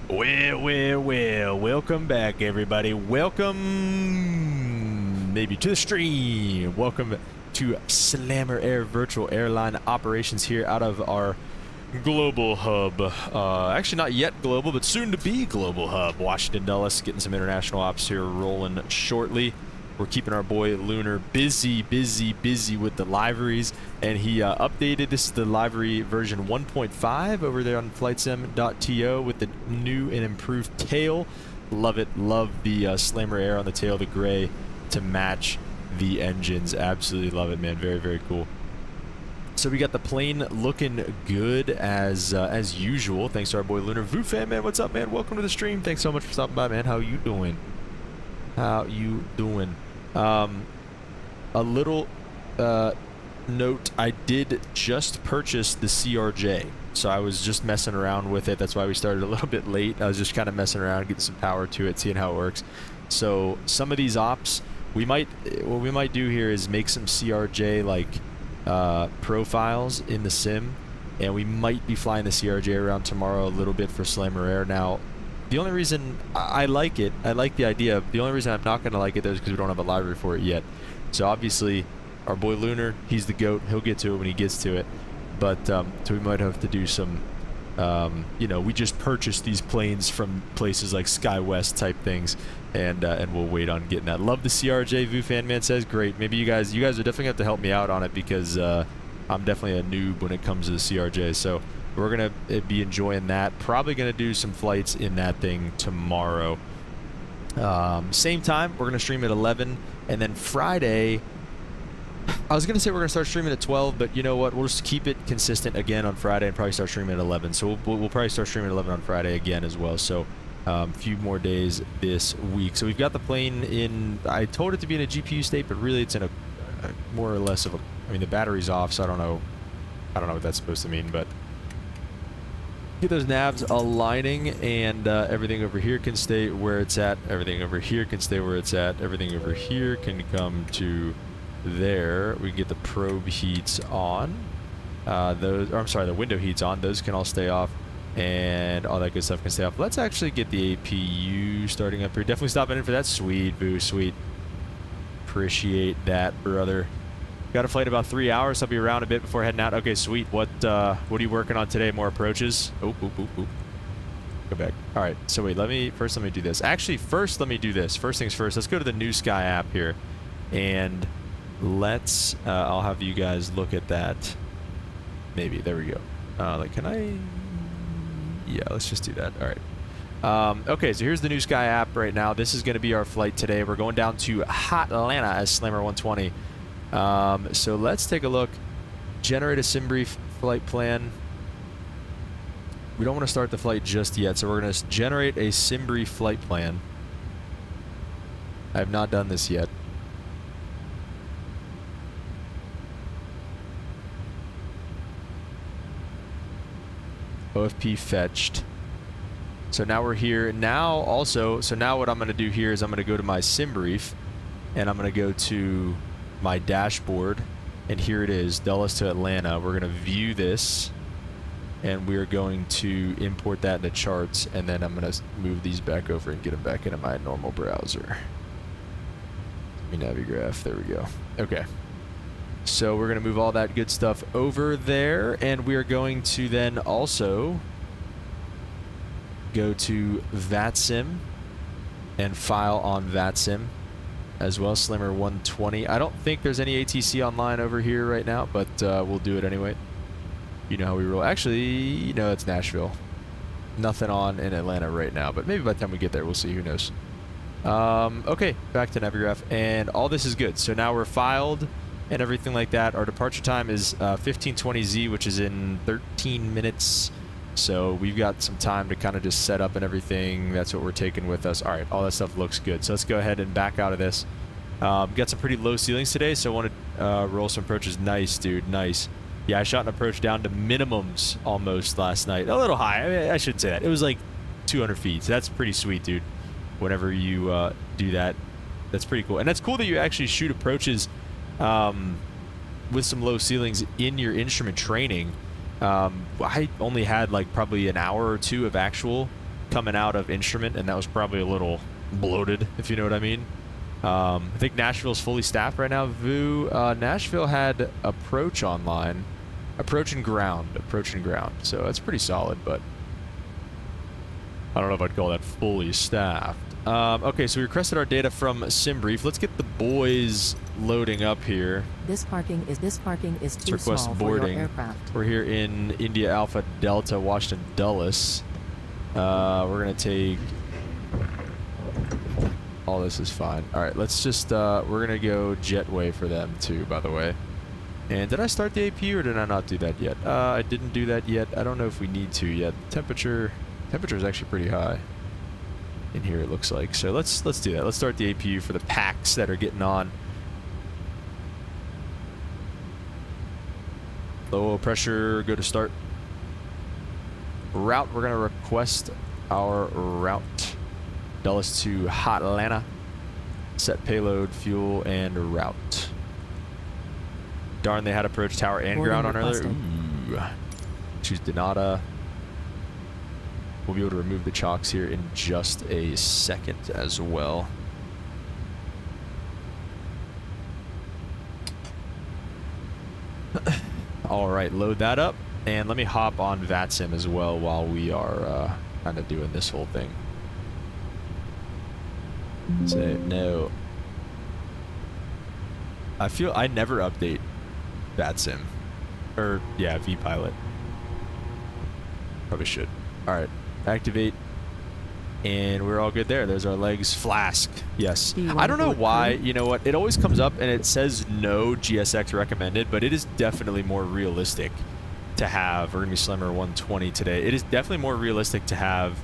Well, welcome back, everybody. Welcome, maybe, to the stream. Welcome to Slammer Air Virtual Airline Operations here out of our global hub. Actually, not yet global, but soon to be global hub. Washington, Dulles, getting some international ops here rolling shortly. We're keeping our boy Lunar busy with the liveries, and he updated. This is the livery version 1.5 over there on flightsim.to with the new and improved tail. Love it. Love the Slammer Air on the tail, the gray, to match the engines. Absolutely love it, man. Very cool. So we got the plane looking good as usual. Thanks to our boy Lunar. Vu-fan, man, what's up, man? Welcome to the stream. Thanks so much for stopping by, man. How you doing? How you doing? A little note, I did just purchase the CRJ, so I was just messing around with it. That's why we started a little bit late. I was just kind of messing around, getting some power to it, seeing how it works. So some of these ops, what we might do here is make some CRJ like profiles in the sim, and we might be flying the CRJ around tomorrow a little bit for Slammer Air. Now, the only reason I like it, I like the idea. The only reason I'm not going to like it, though, is because we don't have a library for it yet. So obviously, our boy Lunar, he's the GOAT. He'll get to it when he gets to it. But so we might have to do some, you know, we just purchased these planes from places like SkyWest type things, and we'll wait on getting that. Love the CRJ. Vu-fan man says great. Maybe you guys are definitely going to have to help me out on it, because I'm definitely a noob when it comes to the CRJ. So we're going to be enjoying that. Probably going to do some flights in that thing tomorrow. Same time, we're going to stream at 11. And then Friday, I was going to say we're going to start streaming at 12, but you know what? We'll just keep it consistent again on Friday and probably start streaming at 11. So we'll probably start streaming at 11 on Friday again as well. So a few more days this week. So we've got the plane in, I told it to be in a GPU state, but really it's in a more or less of a, I mean, the battery's off, so I don't know what that's supposed to mean, but get those navs aligning, and everything over here can stay where it's at. Everything over here can stay where it's at. Everything over here can come to there. We can get the probe heats on. The window heats on. Those can all stay off, and all that good stuff can stay off. Let's actually get the APU starting up here. Definitely stopping in for that. Sweet, boo, sweet. Appreciate that, brother. Got a flight about 3 hours. I'll be around a bit before heading out. Okay, sweet. What are you working on today? More approaches? Oop. Go back. All right. So wait, let me do this. Actually, first let me do this. First things first. Let's go to the New Sky app here, and let's. I'll have you guys look at that. Maybe there we go. Like, can I? Yeah, let's just do that. All right. Okay, so here's the New Sky app right now. This is going to be our flight today. We're going down to Hot Atlanta as Slammer 120. So let's take a look. Generate a sim brief flight plan. We don't want to start the flight just yet, so we're going to generate a sim brief flight plan. I have not done this yet. OFP fetched. So now we're here. Now also, so now what I'm going to do here is I'm going to go to my sim brief, and I'm going to go to my dashboard, and here it is, Dulles to Atlanta. We're going to view this, and we're going to import that into charts, and then I'm going to move these back over and get them back into my normal browser. Let me Navigraph. There we go. Okay. So we're going to move all that good stuff over there, and we are going to then also go to VATSIM and file on VATSIM as well, Slammer 120. I don't think there's any ATC online over here right now, but we'll do it anyway. You know how we roll. Actually, you know, it's Nashville. Nothing on in Atlanta right now, but maybe by the time we get there, we'll see. Who knows? Okay, back to Navigraph, and all this is good. So now we're filed and everything like that. Our departure time is 1520Z, which is in 13 minutes. So we've got some time to kind of just set up and everything. That's what we're taking with us. All right, all that stuff looks good. So let's go ahead and back out of this. Got some pretty low ceilings today, so I want to roll some approaches. Nice, dude, nice. Yeah, I shot an approach down to minimums almost last night. A little high. I mean, I shouldn't say that. It was like 200 feet. So that's pretty sweet, dude. Whenever you do that, that's pretty cool. And that's cool that you actually shoot approaches with some low ceilings in your instrument training. I only had like probably an hour or two of actual coming out of instrument, and that was probably a little bloated, if you know what I mean. I think Nashville's fully staffed right now. Nashville had approach online, approach and ground. So that's pretty solid, but I don't know if I'd call that fully staffed. Okay, so we requested our data from SimBrief. Let's get the boys loading up here. This parking is too small boarding. for your aircraft. We're here in India Alpha Delta, Washington Dulles. We're gonna take. All this is fine. All right, let's just. We're gonna go jetway for them too, by the way. And did I start the APU or did I not do that yet? I didn't do that yet. I don't know if we need to yet. Temperature is actually pretty high in here, it looks like. So let's do that. Let's start the APU for the packs that are getting on. Low oil pressure, go to start. Route, we're gonna request our route. Dulles to Hot Atlanta. Set payload, fuel, and route. Darn, they had approach tower and ground on earlier. Ooh. Choose Donata. We'll be able to remove the chocks here in just a second as well. All right, load that up. And let me hop on VATSIM as well while we are kind of doing this whole thing. Say no. I feel I never update VATSIM. Or, yeah, vPilot. Probably should. All right. Activate, and we're all good there. There's our legs. Flask, yes. I don't know why, you know what, it always comes up and it says no GSX recommended, but it is definitely more realistic to have, we're gonna be Slammer 120 today, it is definitely more realistic to have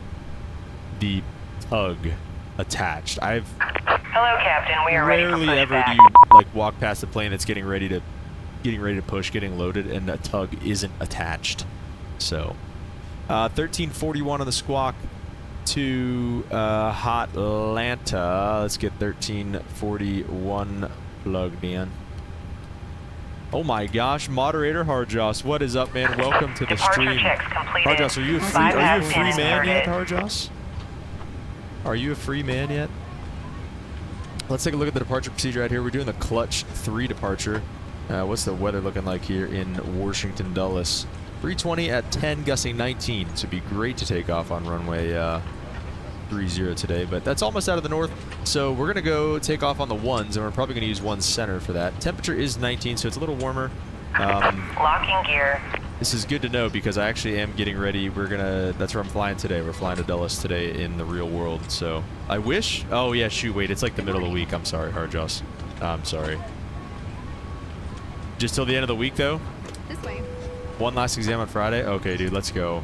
the tug attached. Hello, Captain, we are ready for rarely ever pushback. do you like walk past the plane that's getting ready to push, getting loaded, and that tug isn't attached. So 1341 on the squawk to Hot Atlanta. Let's get 1341 plugged in. Oh my gosh, moderator Harjoss, what is up, man? Welcome to the stream. Harjoss, are you a free man yet, Harjoss? Are you a free man yet? Let's take a look at the departure procedure right here. We're doing the Clutch 3 departure. What's the weather looking like here in Washington Dulles? 320 at 10, gusting 19. So it'd be great to take off on runway 30 today, but that's almost out of the north. So we're gonna go take off on the ones, and we're probably gonna use one center for that. Temperature is 19, so it's a little warmer. Locking gear. This is good to know because I actually am getting ready. That's where I'm flying today. We're flying to Dulles today in the real world. So I wish. Oh yeah, shoot, wait, it's like the middle of the week. I'm sorry, Harjoss. I'm sorry. Just till the end of the week though. This way. One last exam on Friday? Okay, dude, let's go.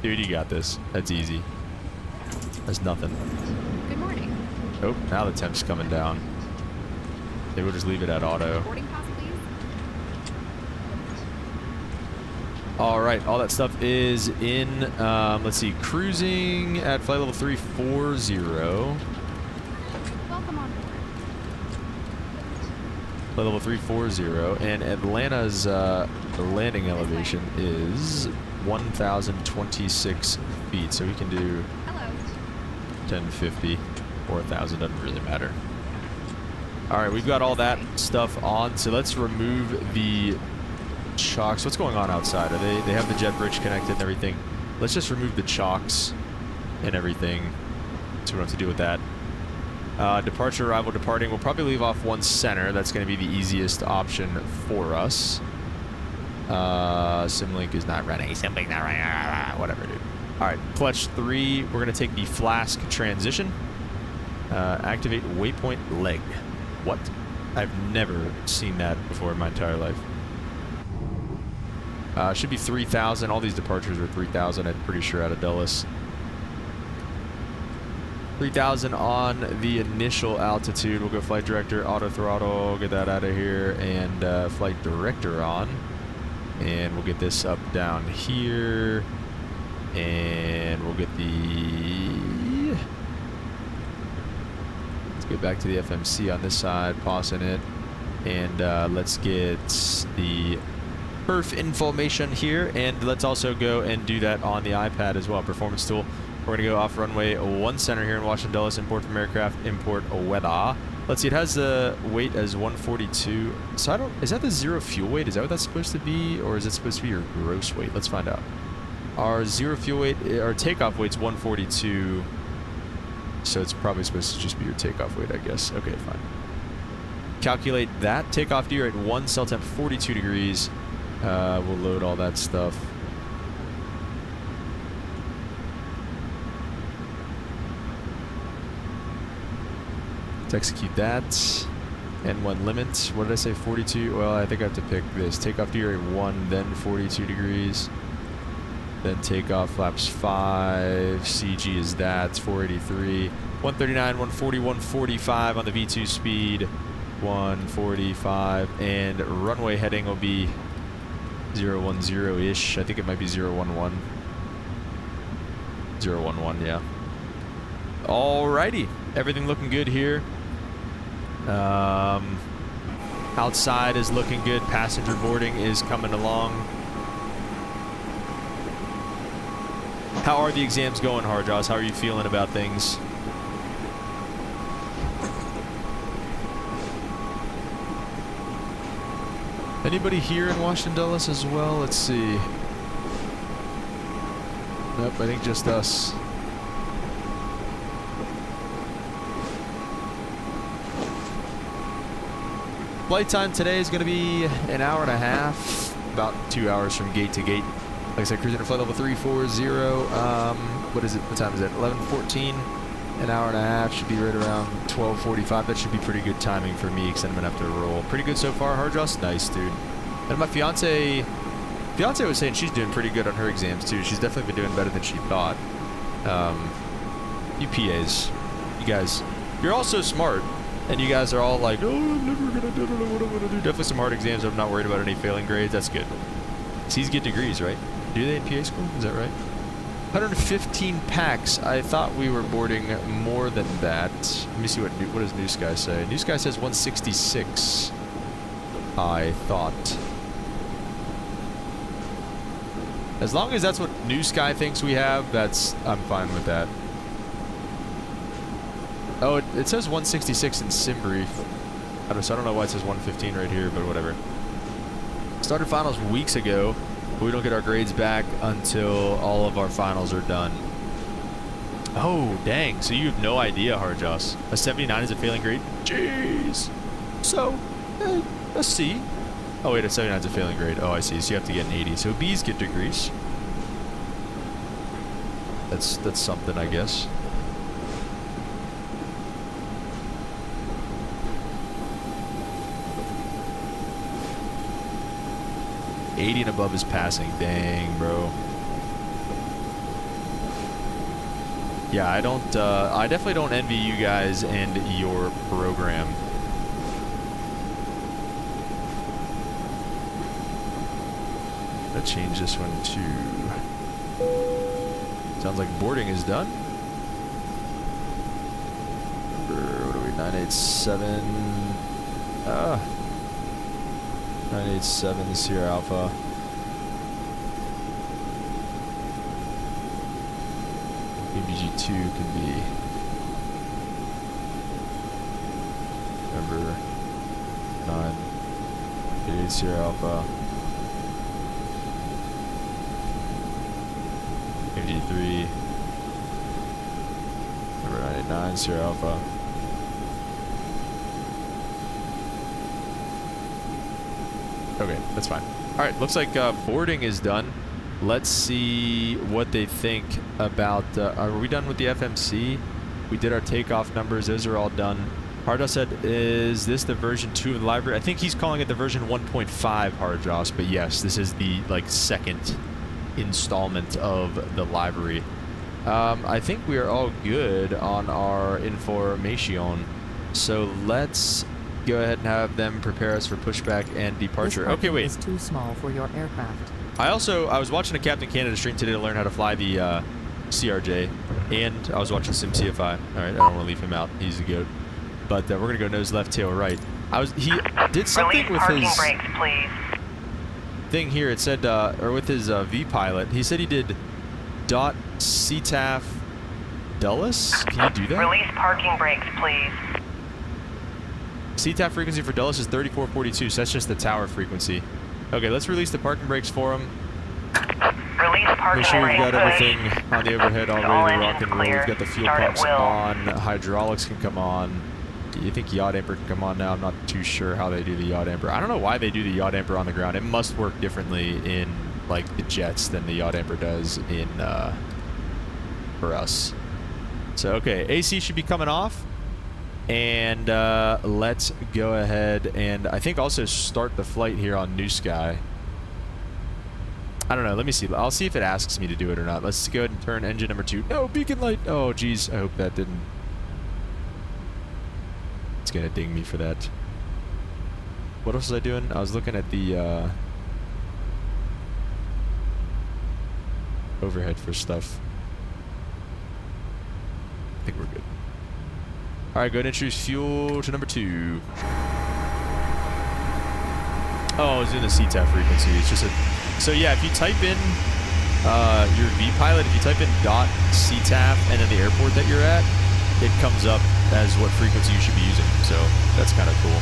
Dude, you got this. That's easy. That's nothing. Good morning. Oh, now the temp's coming down. Maybe we'll just leave it at auto. Boarding pass, please. All right, all that stuff is in, let's see, cruising at flight level 340. Welcome on board. Flight level 340, and Atlanta's landing elevation is 1,026 feet, so we can do Hello. 1050 or 1,000, doesn't really matter. All right, we've got all that stuff on, so let's remove the chocks. What's going on outside? They have the jet bridge connected and everything. Let's just remove the chocks and everything, so we don't have to deal with that. Departure, arrival, departing. We'll probably leave off one center. That's going to be the easiest option for us. Simlink is not running. Simlink not running. Whatever, dude. All right, clutch 3. We're going to take the flask transition. Activate waypoint leg. What? I've never seen that before in my entire life. Should be 3,000. All these departures are 3,000, I'm pretty sure, out of Dulles. 3,000 on the initial altitude. We'll go flight director, auto throttle, get that out of here, and flight director on. And we'll get this up down here. And we'll get the... Let's get back to the FMC on this side, pausing it. And let's get the perf information here. And let's also go and do that on the iPad as well. Performance tool. We're going to go off runway 1 center here in Washington Dulles, import from aircraft, import weather. Let's see, it has the weight as 142. So I don't, is that the zero fuel weight? Is that what that's supposed to be? Or is it supposed to be your gross weight? Let's find out. Our zero fuel weight, our takeoff weight's 142. So it's probably supposed to just be your takeoff weight, I guess. Okay, fine. Calculate that. Takeoff dew rate 1, cell temp 42 degrees. We'll load all that stuff. Let's execute that. N1 limit. What did I say? 42? Well, I think I have to pick this. Takeoff dew rate 1, then 42 degrees. Then takeoff flaps 5. CG is that. It's 483. 139, 140, 145 on the V2 speed. 145. And runway heading will be 010-ish. I think it might be 011. 011, yeah. Alrighty. Everything looking good here. Outside is looking good. Passenger boarding is coming along. How are the exams going, Harjas? How are you feeling about things? Anybody here in Washington Dulles as well? Let's see. Nope, I think just us. Flight time today is going to be an hour and a half, about 2 hours from gate to gate. Like I said, cruising at flight level 340. What is it? What time is it? 11:14. An hour and a half, should be right around 12:45. That should be pretty good timing for me because I'm gonna have to roll. Pretty good so far, Harjas. Nice, dude. And my fiance was saying she's doing pretty good on her exams too. She's definitely been doing better than she thought. You PAs, you guys, you're all so smart. And you guys are all like, oh, I'm never gonna, I don't know what I'm gonna do. Definitely some hard exams. I'm not worried about any failing grades. That's good. C's get degrees, right? Do they in PA school? Is that right? 115 packs. I thought we were boarding more than that. Let me see what does New Sky say. New Sky says 166. I thought. As long as that's what New Sky thinks we have, I'm fine with that. Oh, it says 166 in Simbrief. So I don't know why it says 115 right here, but whatever. Started finals weeks ago, but we don't get our grades back until all of our finals are done. Oh, dang. So you have no idea, Harjas. A 79 is a failing grade? Jeez. So, a C. Oh, wait, a 79 is a failing grade. Oh, I see. So you have to get an 80. So B's get degrees. That's something, I guess. $80 and above is passing. Dang, bro. Yeah, I definitely don't envy you guys and your program. Let's change this one to... Sounds like boarding is done. What are we? 987. 987 Sierra Alpha. PMDG 2 can be number 988 Sierra Alpha. PMDG 3 number 989 Sierra Alpha. Okay, that's fine. All right, looks like boarding is done. Let's see what they think about... are we done with the FMC? We did our takeoff numbers. Those are all done. Hardas said, is this the version 2 of the library? I think he's calling it the version 1.5, Hardas. But yes, this is the second installment of the library. I think we are all good on our information. So let's... go ahead and have them prepare us for pushback and departure. Okay, wait. This parking is too small for your aircraft. I was watching a Captain Canada stream today to learn how to fly the CRJ, and I was watching Sim CFI. All right, I don't want to leave him out. He's a goat. But we're gonna go nose left, tail right. He did something Release with parking his brakes, please. thing here. It said, or with his V pilot, he said he did .ctaf Dulles? Can you do that? Release parking brakes, please. CTAF frequency for Dulles is 3442, so that's just the tower frequency. Okay, let's release the parking brakes for him. Release parking Make sure we've brake got push. everything on the overhead all All ready to rock engines and roll. clear. We've got the fuel Start at pumps will. on. Hydraulics can come on. You think yaw damper can come on now? I'm not too sure how they do the yaw damper. I don't know why they do the yaw damper on the ground. It must work differently in like the jets than the yaw damper does in for us. So okay, AC should be coming off, and let's go ahead and I think also start the flight here on New Sky. I don't know. Let me see. I'll see if it asks me to do it or not. Let's go ahead and turn engine number 2. No, beacon light. Oh, geez. I hope that didn't. It's going to ding me for that. What else was I doing? I was looking at the overhead for stuff. I think we're good. All right, go ahead and introduce fuel to number 2. Oh, I was doing the CTAF frequency. It's just a... So yeah, if you type in your vPilot, if you type in .ctaf and then the airport that you're at, it comes up as what frequency you should be using. So that's kind of cool.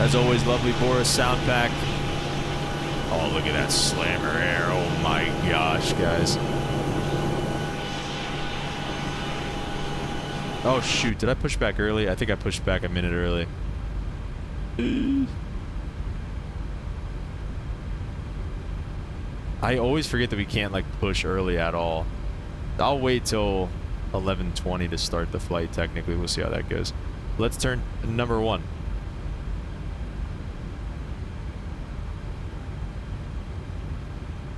As always, lovely Boris sound pack. Oh, look at that slammer air. Oh my gosh, guys. Oh shoot, did I push back early? I think I pushed back a minute early. I always forget that we can't like push early at all. I'll wait till 11:20 to start the flight technically. We'll see how that goes. Let's turn number 1.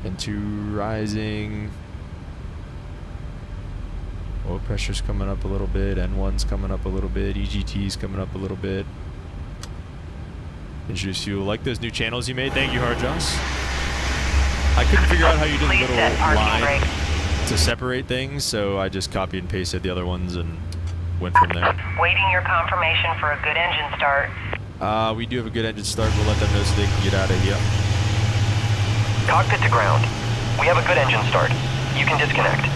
And 2 rising. Oil pressure's coming up a little bit, N1's coming up a little bit, EGT's coming up a little bit. Introduce fuel. Like those new channels you made? Thank you, Harjoss. I couldn't figure out how you did the Please little set parking line brake. to separate things, so I just copied and pasted the other ones and went from there. Waiting your confirmation for a good engine start. We do have a good engine start. We'll let them know so they can get out of here. Cockpit to ground. We have a good engine start. You can disconnect.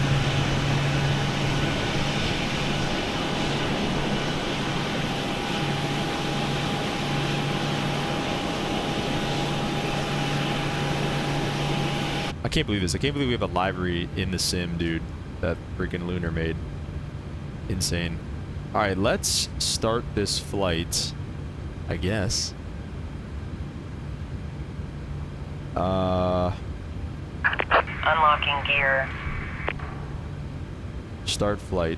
I can't believe this. I can't believe we have a livery in the sim, dude. That freaking LUNAR made. Insane. Alright, let's start this flight, I guess. Unlocking gear. Start flight.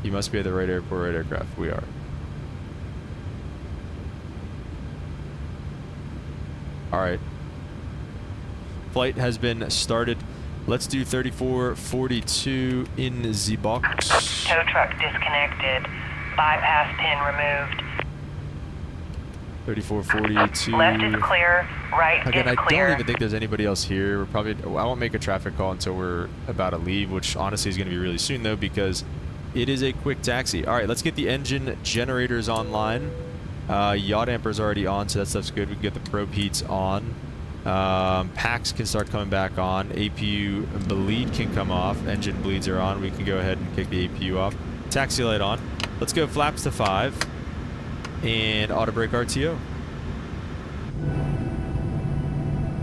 You must be at the right airport, right aircraft. We are. Alright. Flight has been started. Let's do 3442 in the box. Tow truck disconnected. Bypass pin removed. 3442. Left is clear. Right Again, is I clear. don't even think there's anybody else here. We're probably... I won't make a traffic call until we're about to leave, which honestly is going to be really soon, though, because it is a quick taxi. All right, let's get the engine generators online. Yaw damper's already on, so that stuff's good. We can get the probe heats on. Packs can start coming back on. APU bleed can come off. Engine bleeds are on. We can go ahead and kick the APU off. Taxi light on. Let's go flaps to 5. And auto brake RTO.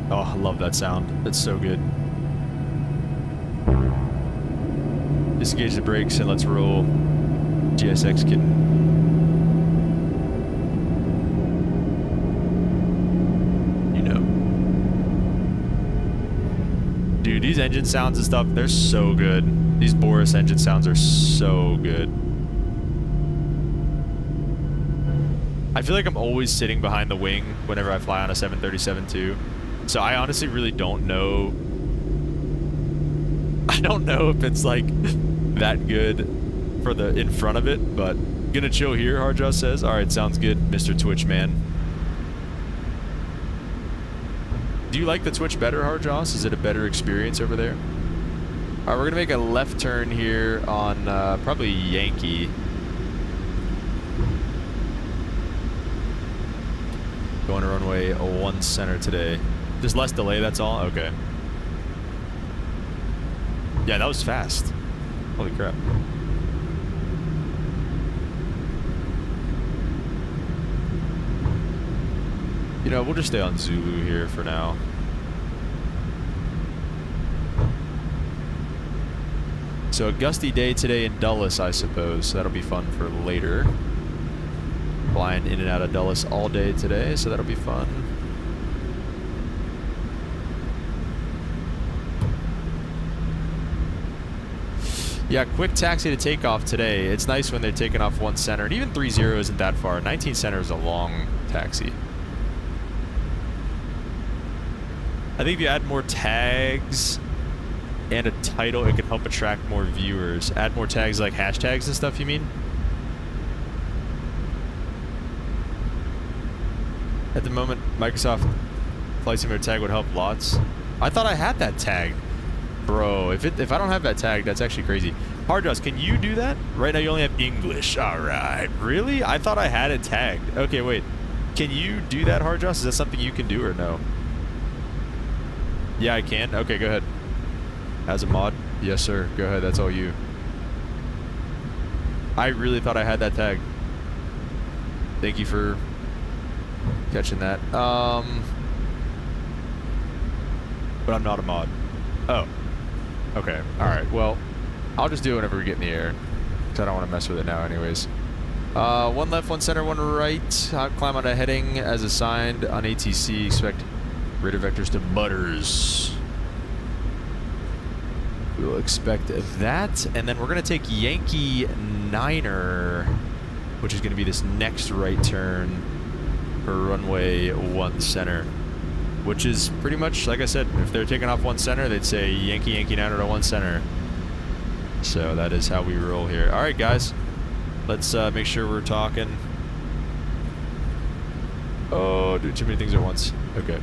Oh, I love that sound. That's so good. Disengage the brakes and let's roll. GSX can... You know. Dude, these engine sounds and stuff, they're so good. These Boris engine sounds are so good. I feel like I'm always sitting behind the wing whenever I fly on a 737 too. So I honestly really don't know. I don't know if it's like that good for the in front of it, but gonna chill here, Harjoss says. Alright, sounds good, Mr. Twitch man. Do you like the Twitch better, Harjoss? Is it a better experience over there? Alright, we're gonna make a left turn here on probably Yankee. Going going to runway 1 center today. Just less delay, that's all? Okay. Yeah, that was fast. Holy crap. You know, we'll just stay on Zulu here for now. So a gusty day today in Dulles, I suppose. So that'll be fun for later. Flying in and out of Dulles all day today, so that'll be fun. Yeah, quick taxi to takeoff today. It's nice when they're taking off 1 center, and even 30 isn't that far. 19 center is a long taxi. I think if you add more tags and a title, it could help attract more viewers. Add more tags like hashtags and stuff, you mean? At the moment, Microsoft Flight Simulator tag would help lots. I thought I had that tag. Bro, if I don't have that tag, that's actually crazy. Hard Jaws, can you do that? Right now you only have English. Alright. Really? I thought I had it tagged. Okay, wait. Can you do that, Hard Jaws? Is that something you can do or no? Yeah, I can. Okay, go ahead. As a mod? Yes, sir. Go ahead. That's all you. I really thought I had that tag. Thank you for catching that. But I'm not a mod. Oh. Okay. Alright. Well, I'll just do it whenever we get in the air. Because I don't want to mess with it now anyways. 1 left, 1 center, 1 right. I'll climb on a heading as assigned on ATC. Expect radar vectors to Butters. We will expect that. And then we're going to take Yankee Niner, which is going to be this next right turn for runway 1 center. Which is pretty much, like I said, if they're taking off 1 center, they'd say Yankee, Yankee Niner to 1 center. So that is how we roll here. All right, guys. Let's make sure we're talking. Oh, do too many things at once. Okay.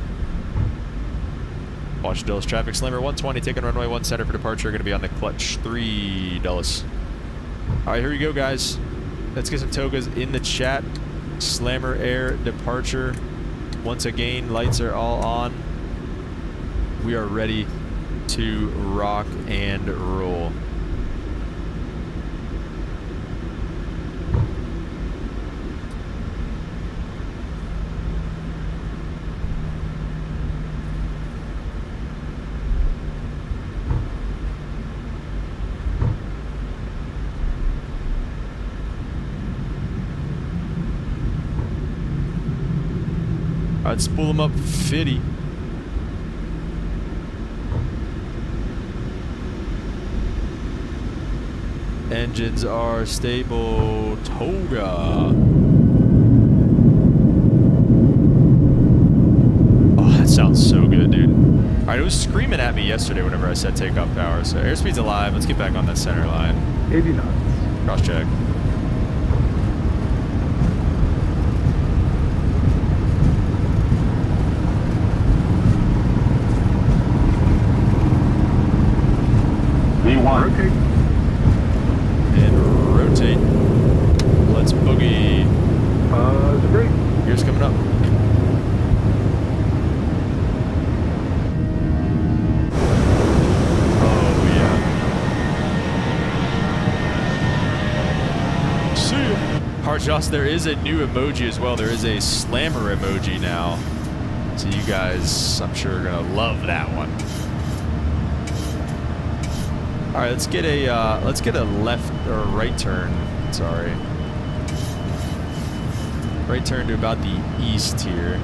Watch Dulles traffic. Slammer 120 taking runway 1 center for departure. Going to be on the clutch 3 Dulles. All right, here we go, guys. Let's get some togas in the chat. Slammer Air departure. Once again, lights are all on. We are ready to rock and roll. I'd spool them up 50. Engines are stable. Toga. Oh, that sounds so good, dude. Alright, it was screaming at me yesterday whenever I said takeoff power. So airspeed's alive. Let's get back on that center line. 80 knots. Cross check. Rotate. And rotate. Let's boogie. The brake. Gears coming up. Oh, yeah. See ya. Hard Joss, there is a new emoji as well. There is a slammer emoji now. So you guys, I'm sure, are going to love that one. All right, let's get a left or right turn. Sorry, right turn to about the east here,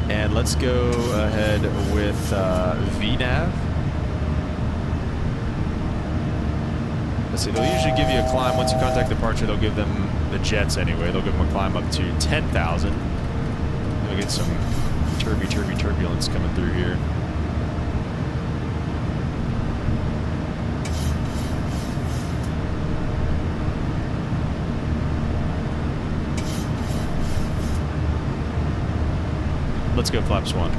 and let's go ahead with VNAV. Let's see. They'll usually give you a climb once you contact departure. They'll give them the jets anyway. They'll give them a climb up to 10,000. We'll get some turbulence coming through here. Let's go flaps 1.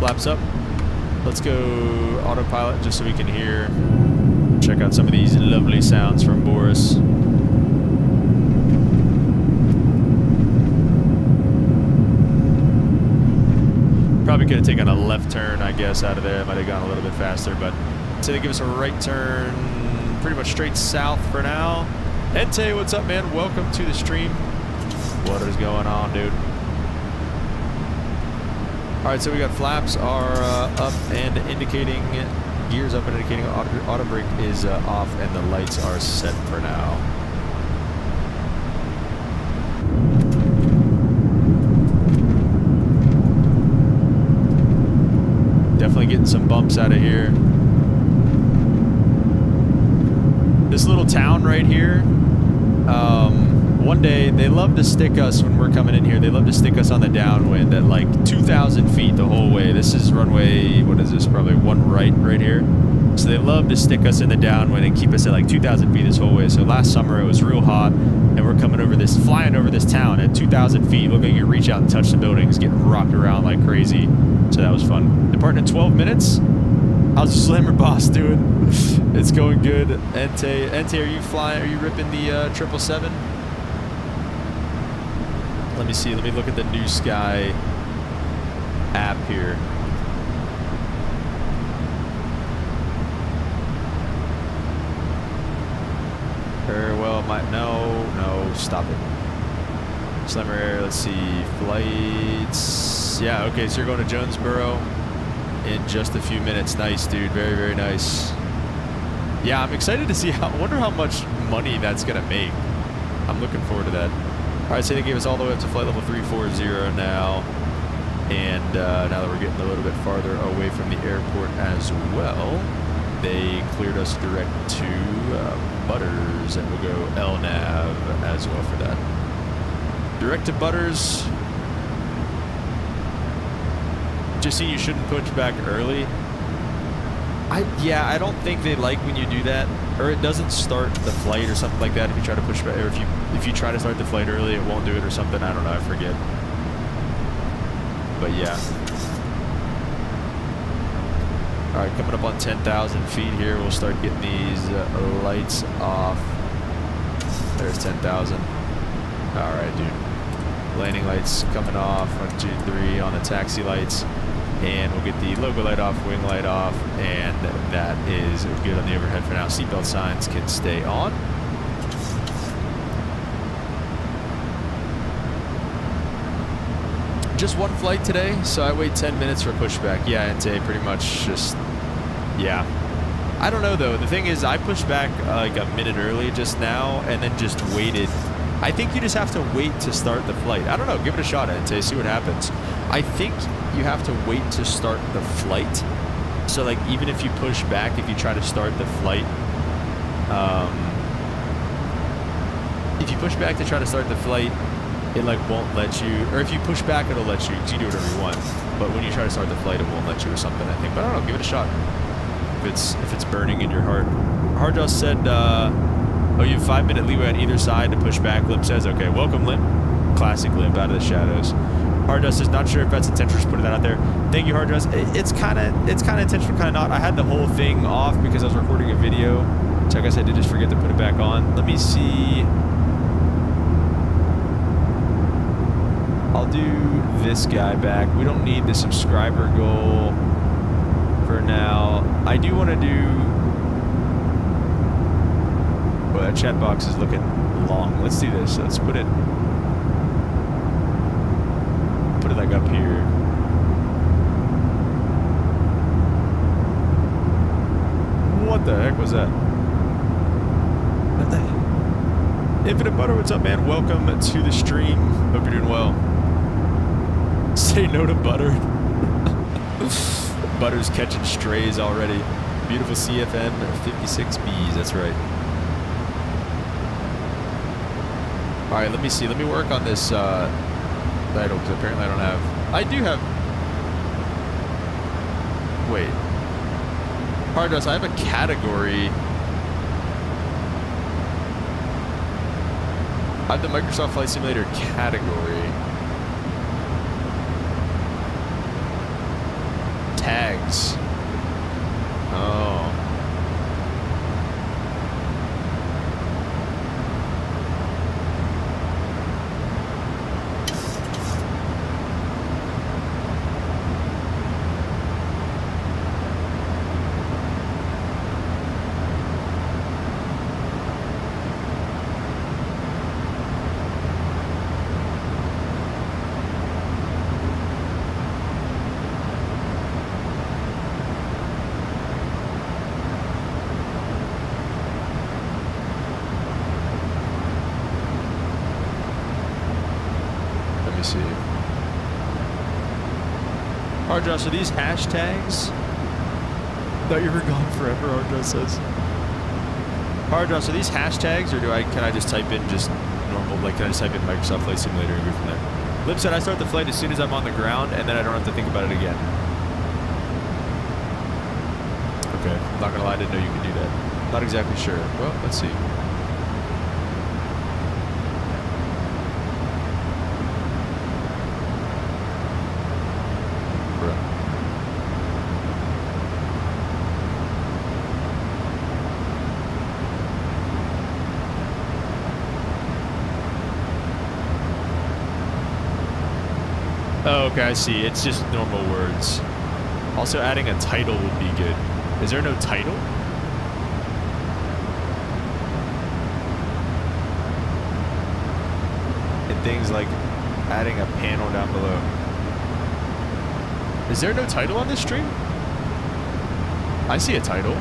flaps up. Let's go autopilot just so we can hear, check out some of these lovely sounds from Boris. Probably could have taken a left turn, I guess, out of there. Might have gone a little bit faster, but so they give us a right turn, pretty much straight south for now. Ente, what's up, man? Welcome to the stream. What is going on, dude? All right, so we got flaps are up and indicating, gears up and indicating auto brake is off, and the lights are set for now. Definitely getting some bumps out of here. This little town right here, one day they love to stick us when we're coming in here. They love to stick us on the downwind at like 2,000 feet the whole way. This is runway, what is this? Probably one right here. So they love to stick us in the downwind and keep us at like 2,000 feet this whole way. So last summer it was real hot, and we're coming over this, flying over this town at 2,000 feet. Look like you reach out and touch the buildings, getting rocked around like crazy. So that was fun. Departing in 12 minutes. How's the Slammer boss doing? It's going good. Ente, are you flying? Are you ripping the 777? Let me see. Let me look at the New Sky app here. Well, no, stop it. Slammer Air, let's see, flights. Yeah, okay, so you're going to Jonesboro in just a few minutes. Nice, dude, very, very nice. Yeah, I'm excited to see I wonder how much money that's going to make. I'm looking forward to that. All right, so they gave us all the way up to flight level 340 now. And now that we're getting a little bit farther away from the airport as well, they cleared us direct to Butters, and we'll go LNAV as well for that. Direct to Butters. Just see, you shouldn't push back early. I don't think they like when you do that, or it doesn't start the flight or something like that. If you try to push back, or if you try to start the flight early, it won't do it or something. I don't know. I forget. But yeah. All right, coming up on 10,000 feet here, we'll start getting these lights off. There's 10,000. All right, dude. Landing lights coming off. 1, 2, 3 on the taxi lights. And we'll get the logo light off, wing light off, and that is good on the overhead for now. Seatbelt signs can stay on. Just one flight today, so I wait 10 minutes for pushback. Yeah, and today pretty much just, yeah. I don't know though, the thing is I pushed back like a minute early just now and then just waited. I think you just have to wait to start the flight. I don't know, give it a shot, Ente, see what happens. I think you have to wait to start the flight. So like even if you push back, if you try to start the flight, if you push back to try to start the flight, it like won't let you, or if you push back, it'll let you, because you do whatever you want. But when you try to start the flight, it won't let you or something, I think. But I don't know, give it a shot. If it's burning in your heart. Hardjaw said, oh, you have 5-minute leeway on either side to push back. Limp says, okay, welcome Limp. Classic Limp out of the shadows. Hardjaw says, not sure if that's intentional, just putting that out there. Thank you, Hardjaw. It's kind of intentional, kind of not. I had the whole thing off because I was recording a video. So I guess I did just forget to put it back on. Let me see. I'll do this guy back. We don't need the subscriber goal for now. I do want to do... Well, that chat box is looking long. Let's do this. Let's put it like up here. What the heck was that? Infinite Butter, what's up, man? Welcome to the stream. Hope you're doing well. Say no to Butter. Butter's catching strays already. Beautiful CFM 56Bs, that's right. Alright, let me see. Let me work on this title, because apparently I don't have... I do have... Wait. Hardress, I have a category. I have the Microsoft Flight Simulator category. see. Harddraw, so these hashtags. Thought you were gone forever, Harddraw says. Harddraw, so these hashtags, or can I just type in just normal, like, can I just type in Microsoft Flight Simulator and go from there? Lip said I start the flight as soon as I'm on the ground, and then I don't have to think about it again. Okay, I'm not gonna lie, I didn't know you could do that. Not exactly sure. Well, let's see. Oh, okay, I see. It's just normal words. Also, adding a title would be good. Is there no title? And things like adding a panel down below. Is there no title on this stream? I see a title.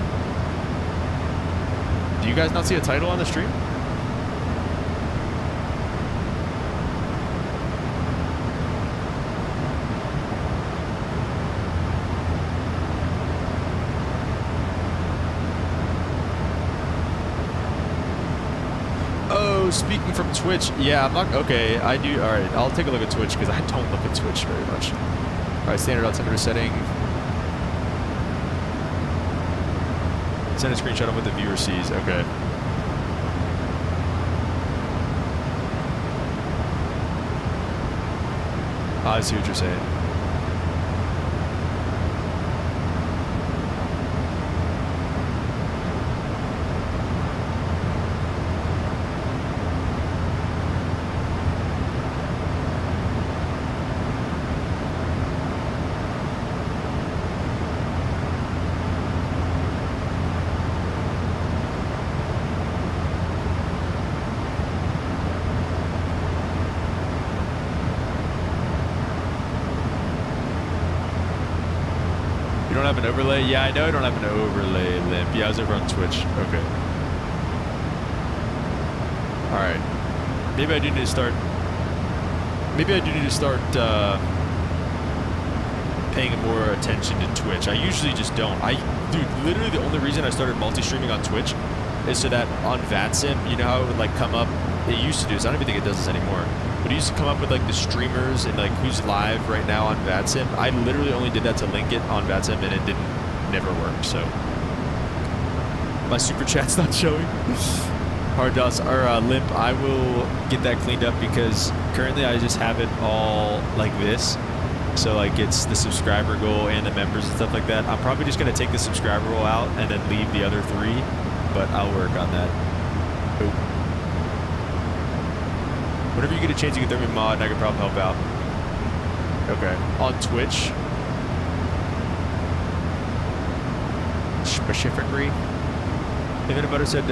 Do you guys not see a title on the stream? Speaking from Twitch, yeah, I'm not, okay, I do, alright, I'll take a look at Twitch, because I don't look at Twitch very much. Alright, standard altimeter setting. Send a screenshot of what the viewer sees, okay. I see what you're saying. Have an overlay? Yeah, I know I don't have an overlay limp. Yeah, I was over on Twitch. Okay. Alright. Maybe I do need to start paying more attention to Twitch. I usually just don't. Dude, literally the only reason I started multi-streaming on Twitch is so that on VATSIM, you know how it would like come up, it used to do this, I don't even think it does this anymore, but it used to come up with like the streamers and like who's live right now on VATSIM. I literally only did that to link it on VATSIM and it never worked, so. My super chat's not showing. Hard DOS, or limp, I will get that cleaned up because currently I just have it all like this. So like it's the subscriber goal and the members and stuff like that. I'm probably just gonna take the subscriber goal out and then leave the other 3, but I'll work on that. Oop. Whenever you get a chance, you can throw me a mod and I can probably help out. Okay. On Twitch. Specifically. Infinite Butter said,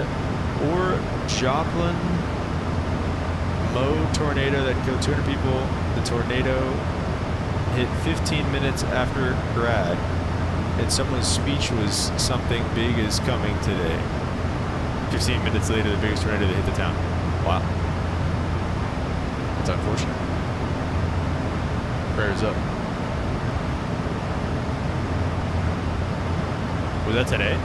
or Joplin Mo tornado that killed 200 people. The tornado hit 15 minutes after grad. And someone's speech was something big is coming today. 15 minutes later, the biggest tornado that hit the town. Wow. It's unfortunate. Prayers up. Was that today?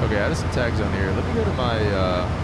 Okay, I have some tags on here. Let me go to my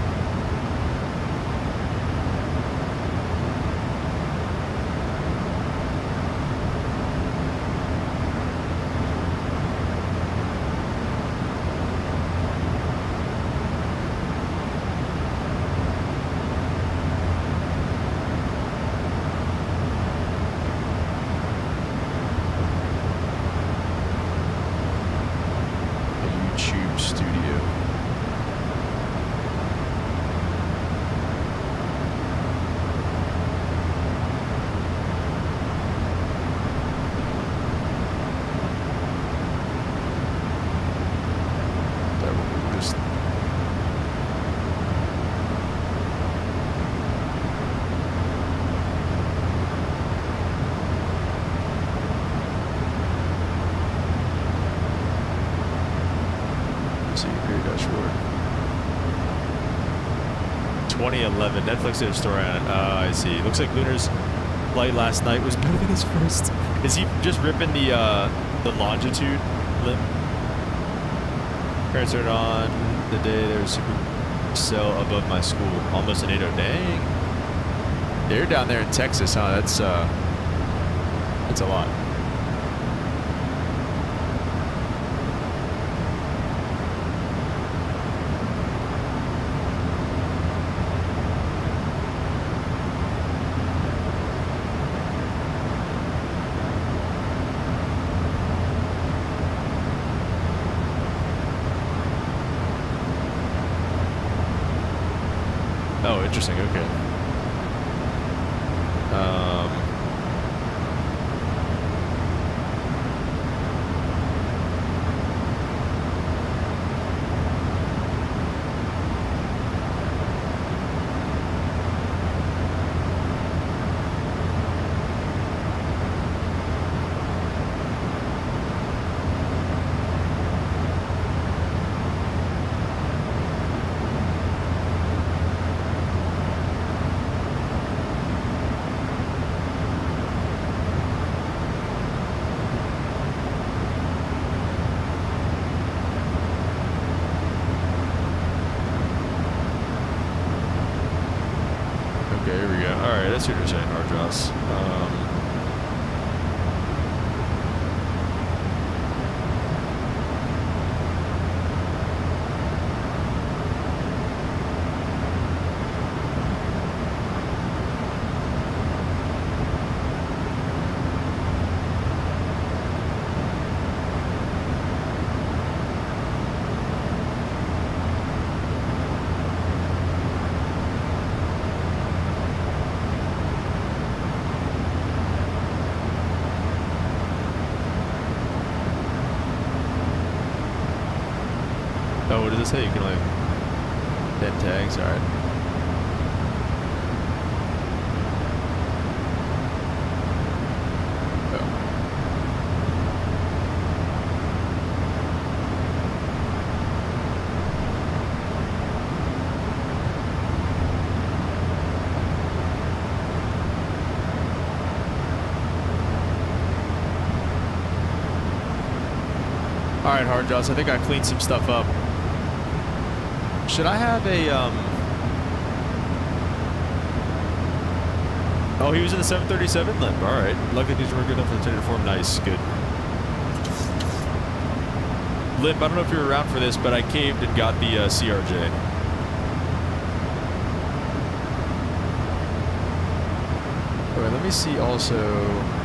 rear dashboard. 2011. Netflix did a story on it. Oh, I see. Looks like Lunar's flight last night was better than his first. Is he just ripping the longitude limb? Parents turned on the day there was supercell above my school. Almost an 8-0. Dang. They're down there in Texas, huh? That's a lot. Oh, interesting. Okay. Okay, here we go. Alright, that's what you're saying, Hardross. Oh, what does it say? You can like 10 tags. All right. All right, Hard Jaws. I think I cleaned some stuff up. Should I have a, Oh, he was in the 737 limp. All right. Luckily, these were good enough for the tender form. Nice. Good. Limp, I don't know if you're around for this, but I caved and got the CRJ. Okay, let me see also.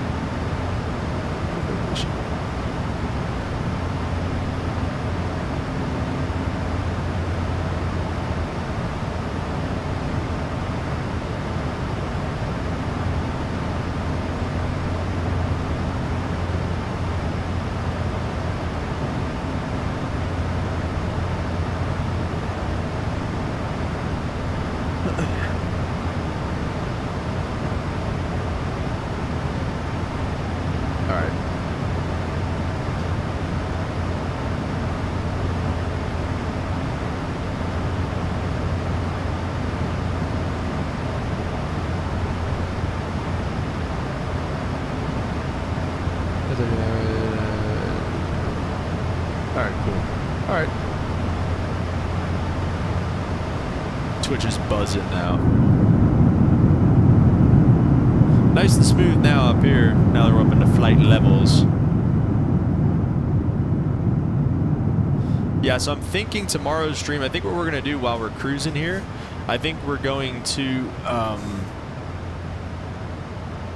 Alright, cool. Alright. Twitch is buzzing now. Nice and smooth now up here, now that we're up into flight levels. Yeah, so I'm thinking tomorrow's stream, I think what we're going to do while we're cruising here, I think we're going to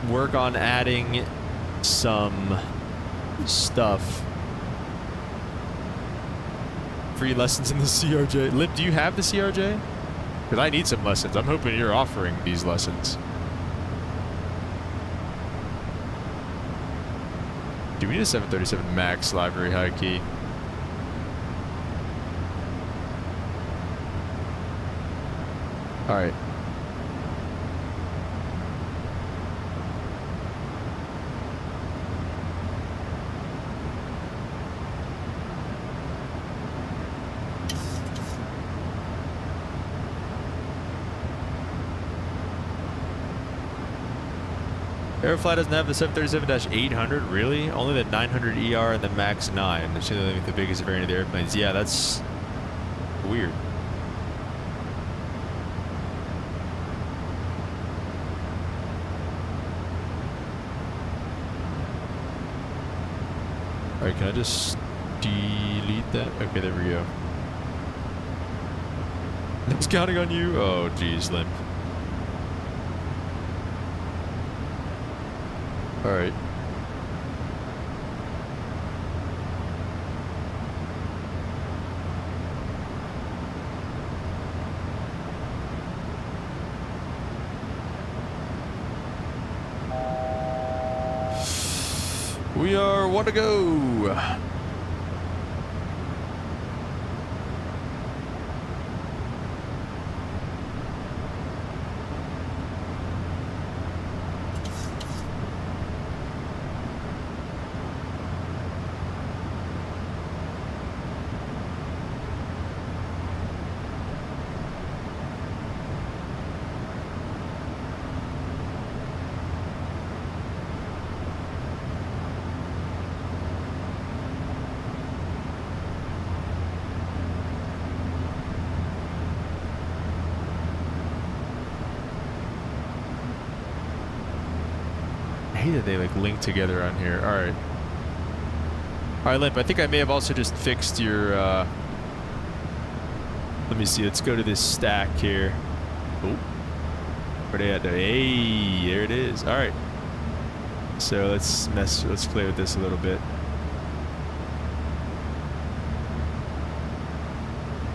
work on adding some stuff. Free lessons in the CRJ. Lip, do you have the CRJ? Because I need some lessons. I'm hoping you're offering these lessons. Do we need a 737 MAX livery high key? Alright. Aerofly doesn't have the 737-800, really? Only the 900ER and the MAX 9. It's like the biggest variant of the airplanes. Yeah, that's weird. Alright, can I just delete that? Okay, there we go. It's counting on you? Oh, geez, Limp. Alright. We are one to go. I hate that they like link together on here. Alright. Alright, Limp, I think I may have also just fixed your let me see, let's go to this stack here. Oh. Where they at there? Hey, there it is. Alright. So let's play with this a little bit.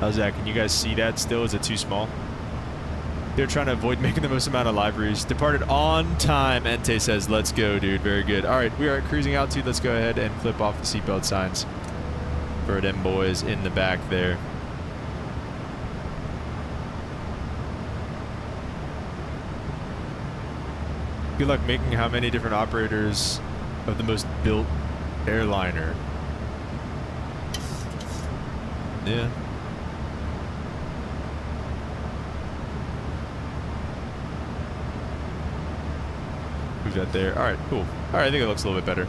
How's that? Can you guys see that still? Is it too small? They're trying to avoid making the most amount of liveries. Departed on time, Ente says. Let's go, dude. Very good. All right, we are at cruising altitude. Let's go ahead and flip off the seatbelt signs for them boys in the back there. Good luck making how many different operators of the most built airliner. Yeah. Move that there. All right, cool. All right, I think it looks a little bit better.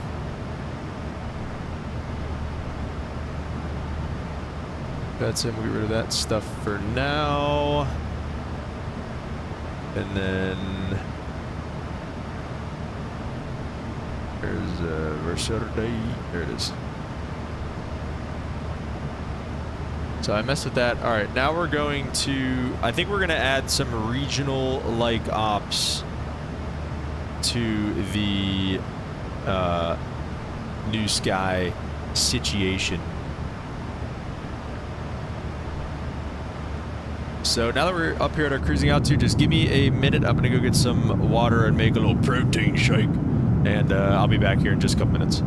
That's it. We'll get rid of that stuff for now. And then there's Saturday. There it is. So I messed with that. All right, now we're going to, I think we're going to add some regional like ops to the New Sky situation. So now that we're up here at our cruising altitude, just give me a minute. I'm gonna go get some water and make a little protein shake, and I'll be back here in just a couple minutes.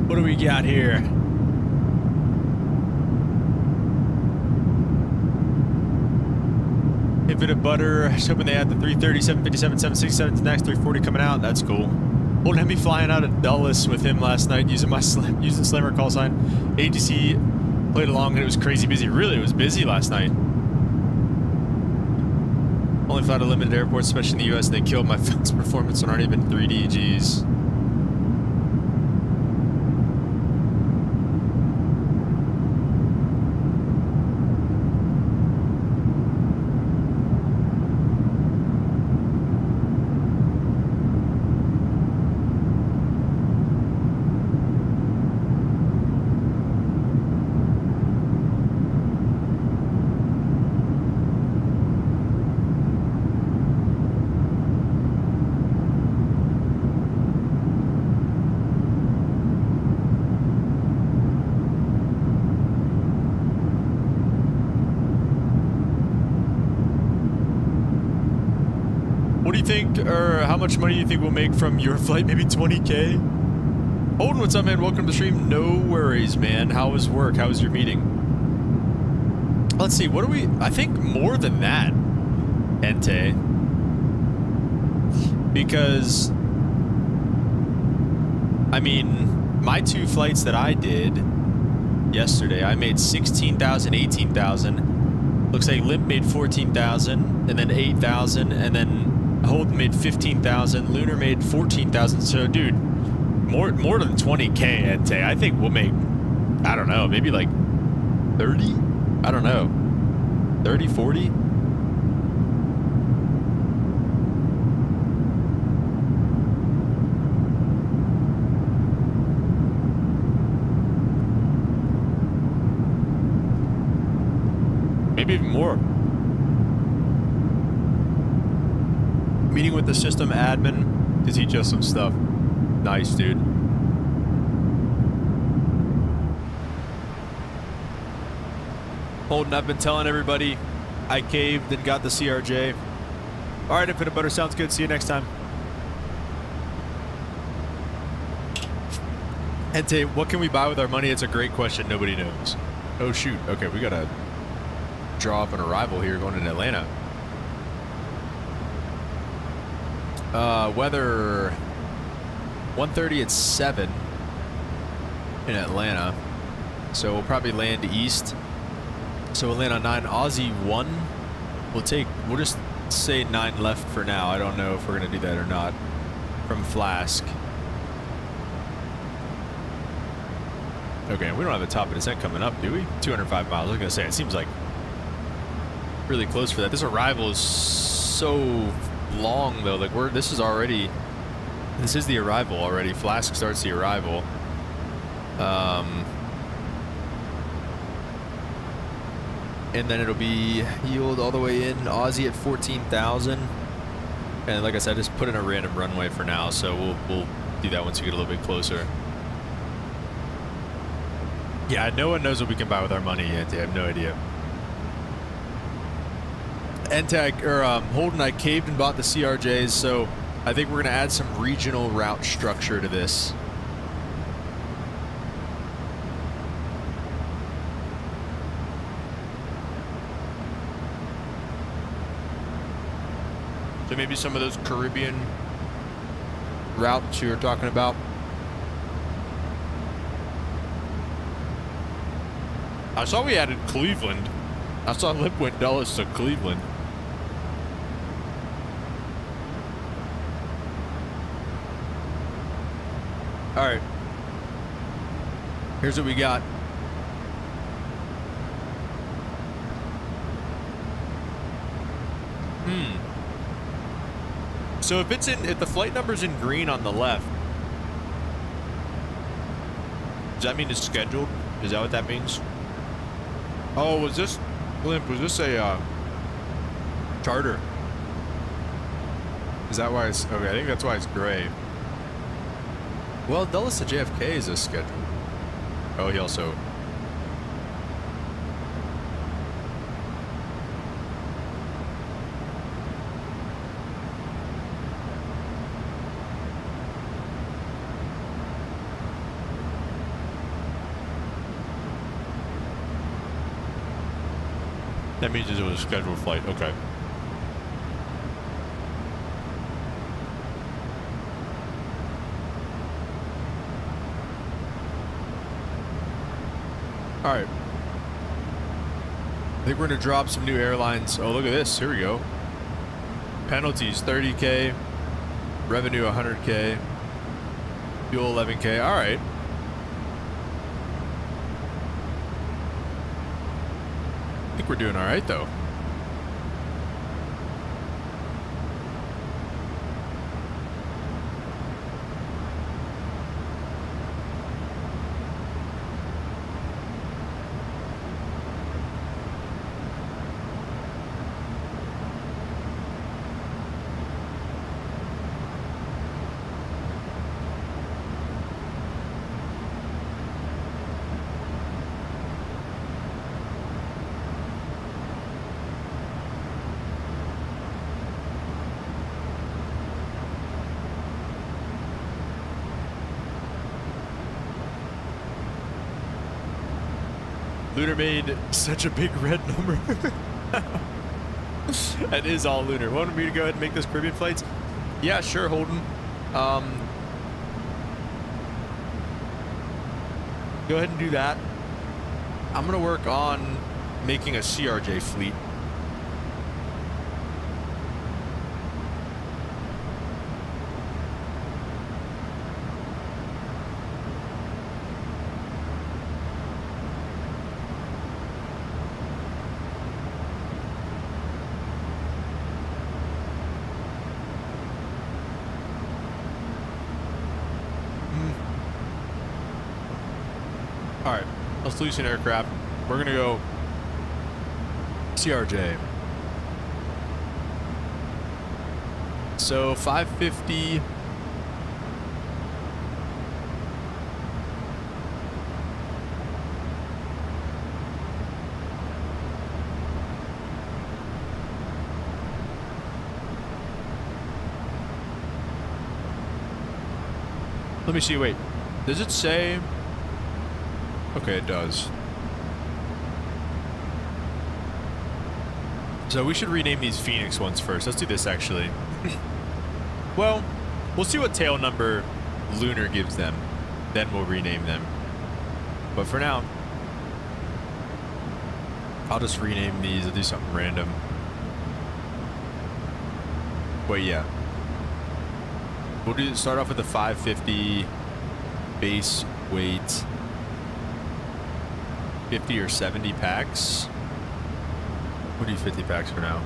What do we got here? Infinite Butter. I was hoping they had the 330, 757, 767 next, 340 coming out. That's cool. Old had me flying out of Dulles with him last night using my using Slammer call sign. ATC played along and it was crazy busy. Really, it was busy last night. Only fly to limited airports, especially in the US, and they killed my film's performance on aren't even 3DGs. What do you think, or how much money do you think we'll make from your flight? Maybe 20K? Holden, what's up, man? Welcome to the stream. No worries, man. How was work? How was your meeting? Let's see, what do we... I think more than that, Ente. Because... I mean, my 2 flights that I did yesterday, I made 16,000, 18,000. Looks like Limp made 14,000, and then 8,000, and then Holden made 15,000. Lunar made 14,000. So, dude, more than 20K, Ente. I think we'll make, I don't know, maybe like 30? I don't know. 30, 40? Maybe even more. Meeting with the system admin to teach us some stuff. Nice, dude. Holden, I've been telling everybody I caved and got the CRJ. All right, Infinite Butter, sounds good. See you next time. Ente, what can we buy with our money? It's a great question. Nobody knows. Oh, shoot. Okay, we got to draw up an arrival here going to Atlanta. Weather 1:30 at 7 in Atlanta. So we'll probably land east. So we'll land on 9. Aussie 1. We'll just say 9 left for now. I don't know if we're going to do that or not. From Flask. Okay, we don't have the top of descent coming up, do we? 205 miles. I was going to say, it seems like really close for that. This arrival is so long though. Like this is the arrival already. Flask starts the arrival. And then it'll be yield all the way in Aussie at 14,000. And like I said, just put in a random runway for now. So we'll do that once we get a little bit closer. Yeah, no one knows what we can buy with our money yet. I have no idea. Holden, I caved and bought the CRJs, so I think we're going to add some regional route structure to this. So maybe some of those Caribbean routes you were talking about. I saw we added Cleveland. I saw Lip went Dulles to Cleveland. All right. Here's what we got. So if the flight number's in green on the left, does that mean it's scheduled? Is that what that means? Oh, was this a charter? Is that why it's okay? I think that's why it's gray. Well, Dulles to JFK is a schedule. Oh, he also. That means it was a scheduled flight. Okay. All right. I think we're going to drop some new airlines. Oh, look at this. Here we go. Penalties, 30K. Revenue, 100K. Fuel, 11K. All right. I think we're doing all right, though. Lunar made such a big red number. That is all Lunar. Want me to go ahead and make those Caribbean flights? Yeah, sure, Holden. Go ahead and do that. I'm gonna work on making a CRJ fleet. Alright, let's lose an aircraft. We're gonna go CRJ. So 550. Let me see, wait. Does it say? Okay, it does. So we should rename these Phoenix ones first. Let's do this, actually. Well, we'll see what tail number Lunar gives them. Then we'll rename them. But for now, I'll just rename these. I'll do something random. But yeah. We'll start off with the 550 base weight. 50 or 70 packs. We'll do 50 packs for now.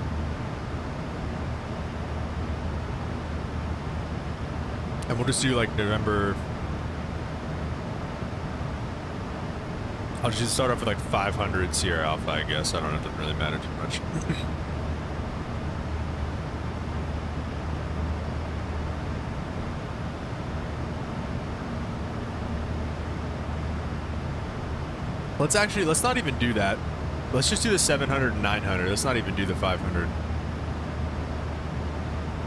And we'll just do like November. I'll just start off with like 500 Sierra Alpha, I guess. I don't know, it doesn't really matter too much. Let's not even do that. Let's just do the 700 and 900. Let's not even do the 500.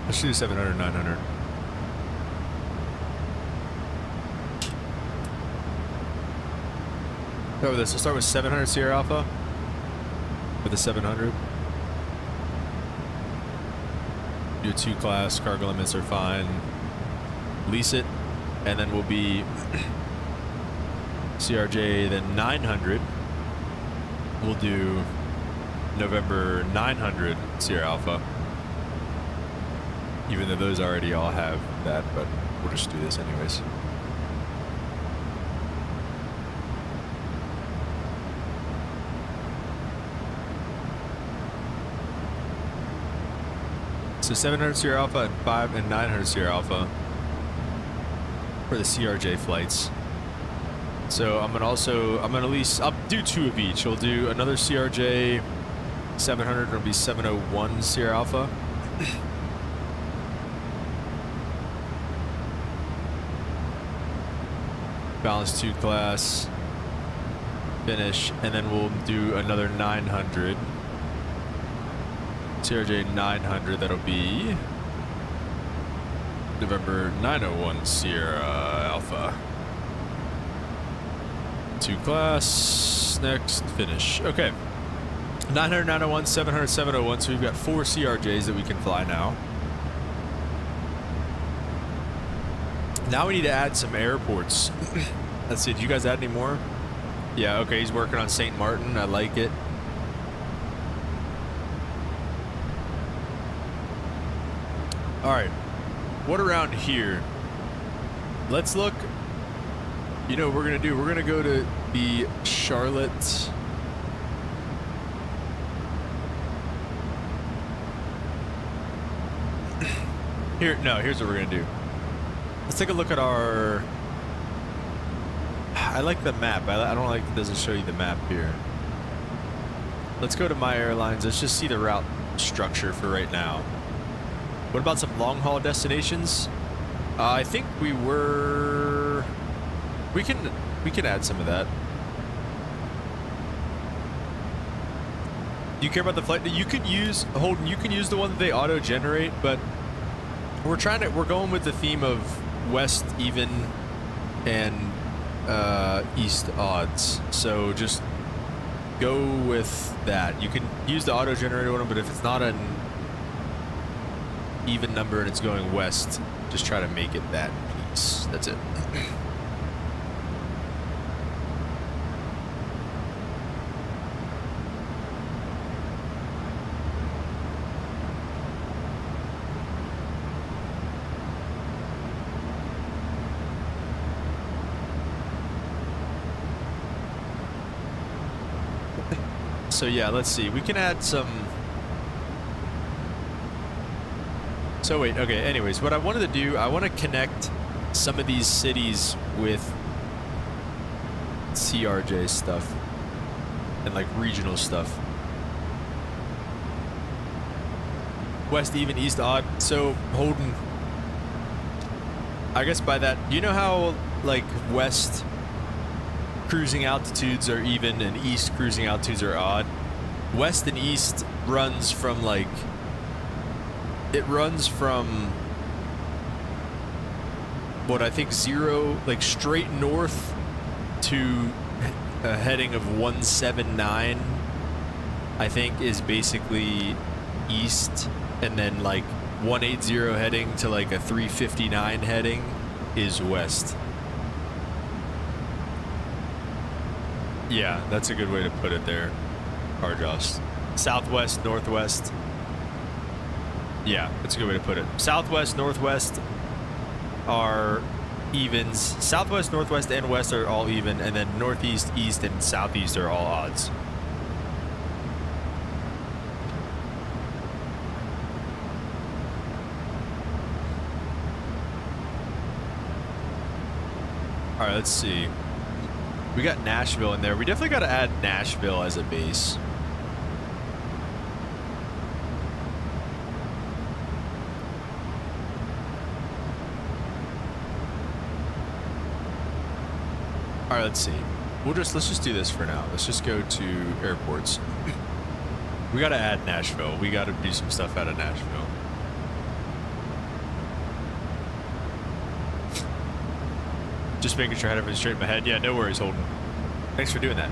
Let's do the 700 and 900. Go with this. Let's start with 700 Sierra Alpha. With the 700. Do a 2-class. Cargo limits are fine. Lease it. And then we'll be CRJ, then 900. We'll do November 900 Sierra Alpha. Even though those already all have that, but we'll just do this anyways. So 700 Sierra Alpha and 5 and 900 Sierra Alpha for the CRJ flights. So I'm gonna lease. I'll do 2 of each. We'll do another CRJ 700. It'll be 701 Sierra Alpha. Balance 2 class. Finish, and then we'll do another 900. CRJ 900. That'll be November 901 Sierra Alpha. 2 class, next, finish. Okay. 900, 901, 700, 701. So we've got 4 CRJs that we can fly now. Now we need to add some airports. Let's see, did you guys add any more? Yeah, okay, he's working on St. Martin. I like it. All right, what around here? Let's look. You know what we're gonna do? We're gonna go to the Charlotte. Here's what we're gonna do. Let's take a look at our. I like the map. I don't like it doesn't show you the map here. Let's go to My Airlines. Let's just see the route structure for right now. What about some long haul destinations? I think we can add some of that. Do you care about the flight? You could use Holden. You can use the one that they auto generate, but we're going with the theme of west even and east odds. So just go with that. You can use the auto generated one, but if it's not an even number and it's going west, just try to make it that piece. That's it. So yeah, let's see. We can add some. So wait, okay, anyways, what I wanted to do, I want to connect some of these cities with CRJ stuff and like regional stuff. West even, east odd. So Holden, I guess by that, you know how like west cruising altitudes are even and east cruising altitudes are odd? West and east runs from like, it runs from what I think 0, like straight north to a heading of 179, I think is basically east, and then like 180 heading to like a 359 heading is west. Yeah, that's a good way to put it there, Harjost. Southwest, northwest. Yeah, that's a good way to put it. Southwest, northwest are evens. Southwest, northwest, and west are all even, and then northeast, east, and southeast are all odds. All right, let's see. We got Nashville in there. We definitely got to add Nashville as a base. All right, let's see. Let's just do this for now. Let's just go to airports. We got to add Nashville. We got to do some stuff out of Nashville. Just making sure I had everything straight in my head. Yeah, no worries, Holden. Thanks for doing that.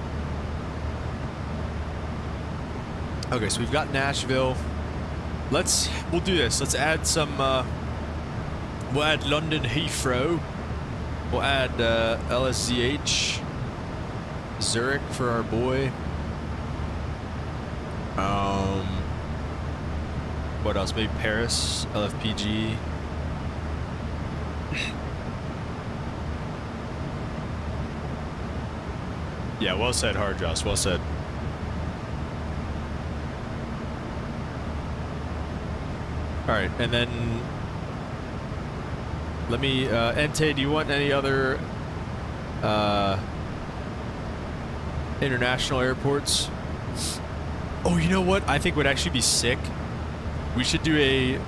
Okay, so we've got Nashville. We'll do this. Let's add some, we'll add London Heathrow. We'll add LSZH, Zurich for our boy. What else? Maybe Paris, LFPG. Yeah, well said, Hardjoss. Well said. All right, and then let me, Ente, do you want any other international airports? Oh, you know what? I think would actually be sick. We should do a,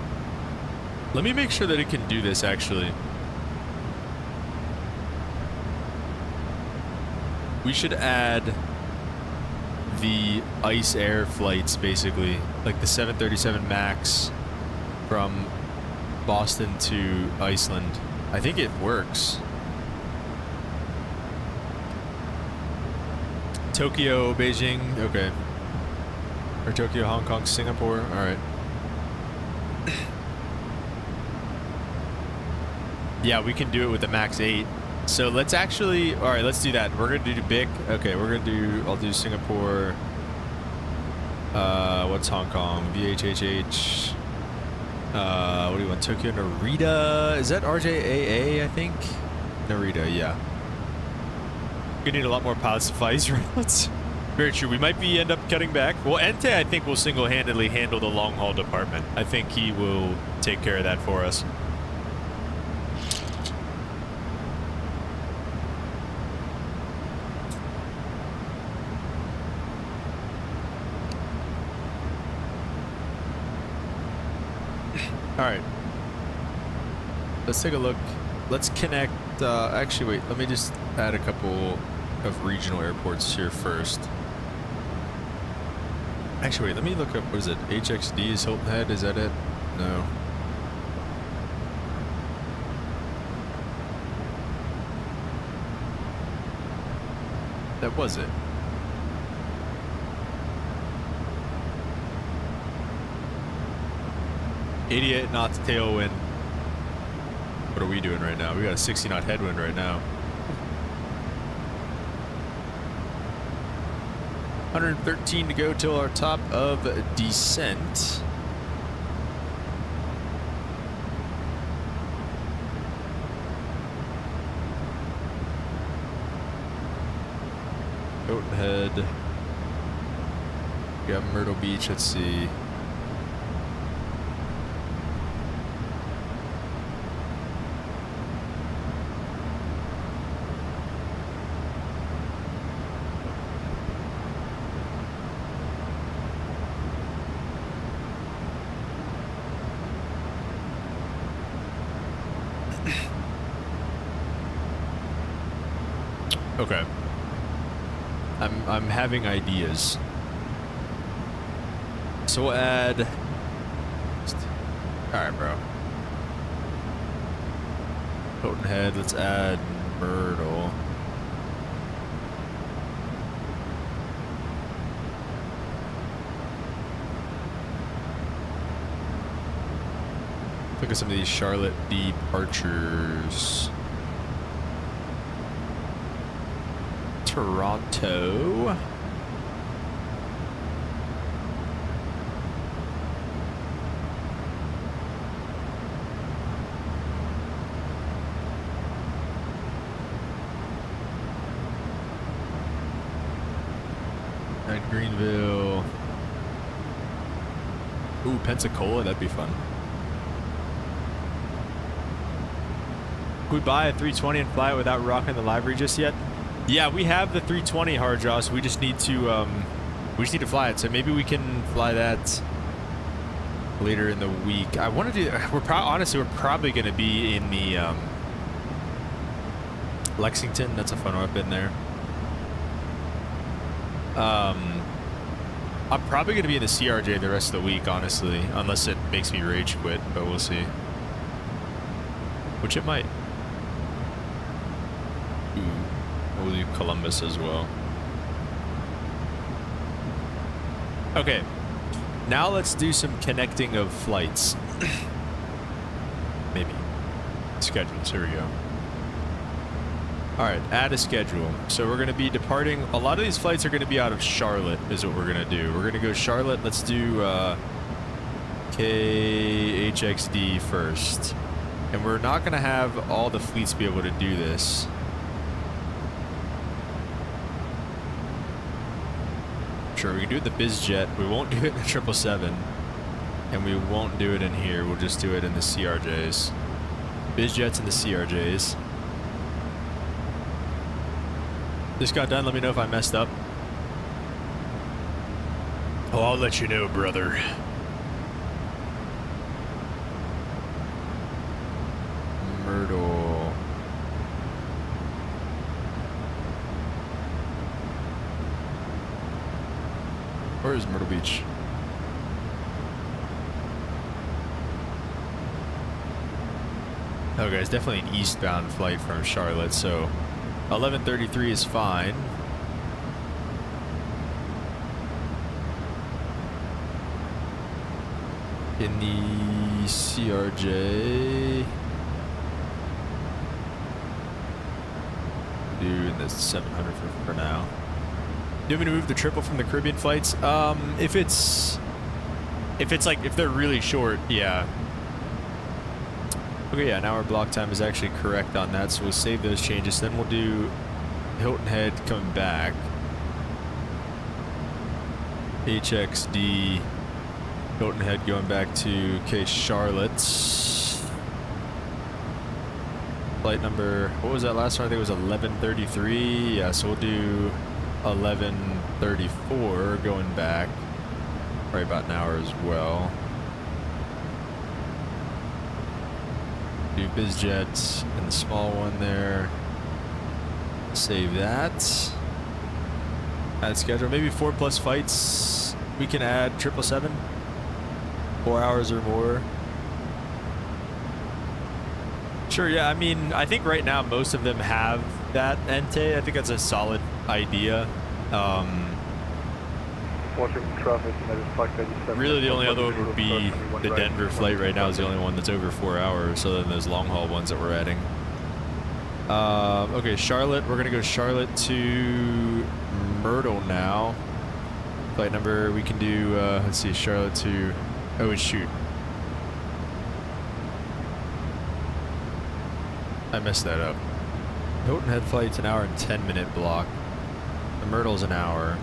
let me make sure that it can do this actually. We should add the ICE Air flights, basically, like the 737 MAX from Boston to Iceland. I think it works. Tokyo, Beijing, okay. Or Tokyo, Hong Kong, Singapore. All right. Yeah, we can do it with the max 8. So let's actually, all right, let's do that. We're gonna do BIC. Okay, we're gonna do, I'll do Singapore. What's Hong Kong? VHHH. What do you want? Tokyo, Narita. Is that RJAA, I think? Narita, yeah. We need a lot more pilots to fly these routes. Very true. We might end up cutting back. Well, Ente, I think, will single-handedly handle the long-haul department. I think he will take care of that for us. All right. Let's take a look. Let's connect. Actually, wait. Let me just add a couple of regional airports here first. Actually, wait. Let me look up. What is it? HXD is Hilton Head. Is that it? No. That was it. .88 knots tailwind. What are we doing right now? We got a 60 knot headwind right now. 113 to go till our top of descent. Hilton Head. We got Myrtle Beach. Let's see. Okay. I'm having ideas. So we'll add. All right, bro. Hilton Head. Let's add Myrtle. Look at some of these Charlotte departures. Toronto. And Greenville. Ooh, Pensacola, that'd be fun. Could we buy a 320 and fly it without rocking the livery just yet? Yeah, we have the 320 hard jaws. We just need to fly it. So maybe we can fly that later in the week. I want to do. Honestly, we're probably going to be in the Lexington. That's a fun one. I've been there. I'm probably going to be in the CRJ the rest of the week, honestly, unless it makes me rage quit. But we'll see. Which it might. We'll do Columbus as well. Okay. Now let's do some connecting of flights. Maybe. Schedules. Here we go. Alright, add a schedule. So we're going to be departing. A lot of these flights are going to be out of Charlotte is what we're going to do. We're going to go Charlotte. Let's do KHXD first. And we're not going to have all the fleets be able to do this. Sure, we can do it in the BizJet. We won't do it in the 777. And we won't do it in here. We'll just do it in the CRJs. BizJets and the CRJs. This got done. Let me know if I messed up. Oh, I'll let you know, brother. Myrtle. Where is Myrtle Beach? Okay, it's definitely an eastbound flight from Charlotte, so 11:33 is fine. in the CRJ. Doing the 700 for now. Do you want me to move the triple from the Caribbean flights? If they're really short, yeah. Okay, yeah, now our block time is actually correct on that, so we'll save those changes. Then we'll do Hilton Head coming back. HXD, Hilton Head going back to K Charlotte. Flight number, what was that last one? I think it was 1133. Yeah, so we'll do 1134 going back. Probably about an hour as well. Do BizJet and the small one there. Save that. Add schedule. Maybe 4+ flights. We can add 777. 4 hours or more. Sure, yeah. I mean, I think right now most of them have that Ente. I think that's a solid idea. Really, the only other one would be the Denver flight right now is the only one that's over 4 hours, other than those long haul ones that we're adding. Okay, Charlotte. We're gonna go Charlotte to Myrtle now. Flight number we can do. Let's see, Charlotte to. Oh, shoot. I messed that up. Hilton Head flight's an hour and 10-minute block. The Myrtle's an hour.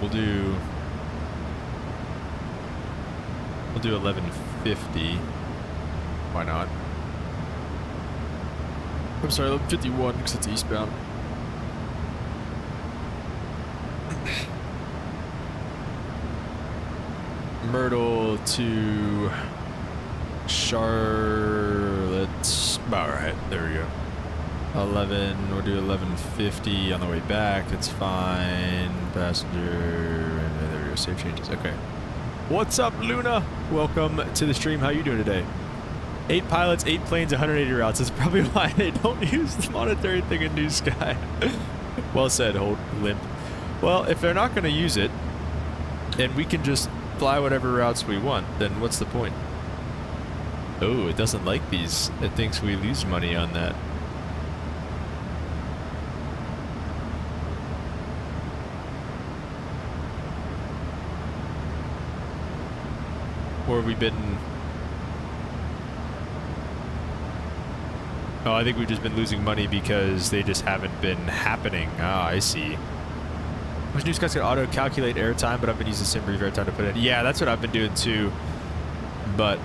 We'll do 1150. Why not? I'm sorry, 1151 because it's eastbound. Myrtle to Charlotte. All right, there we go. 11. We'll do 1150 on the way back. It's fine. Passenger. There we go. Save changes. Okay. What's up, Luna? Welcome to the stream. How you doing today? 8 pilots, 8 planes, 180 routes. That's probably why they don't use the monetary thing in New Sky. Well said, Hold Limp. Well, if they're not going to use it, and we can just fly whatever routes we want, then what's the point? Oh, it doesn't like these. It thinks we lose money on that. Or have we been... Oh, I think we've just been losing money because they just haven't been happening. Ah, I see. Which News Guys can auto-calculate airtime, but I've been using SimBrief airtime to put in. Yeah, that's what I've been doing too. But,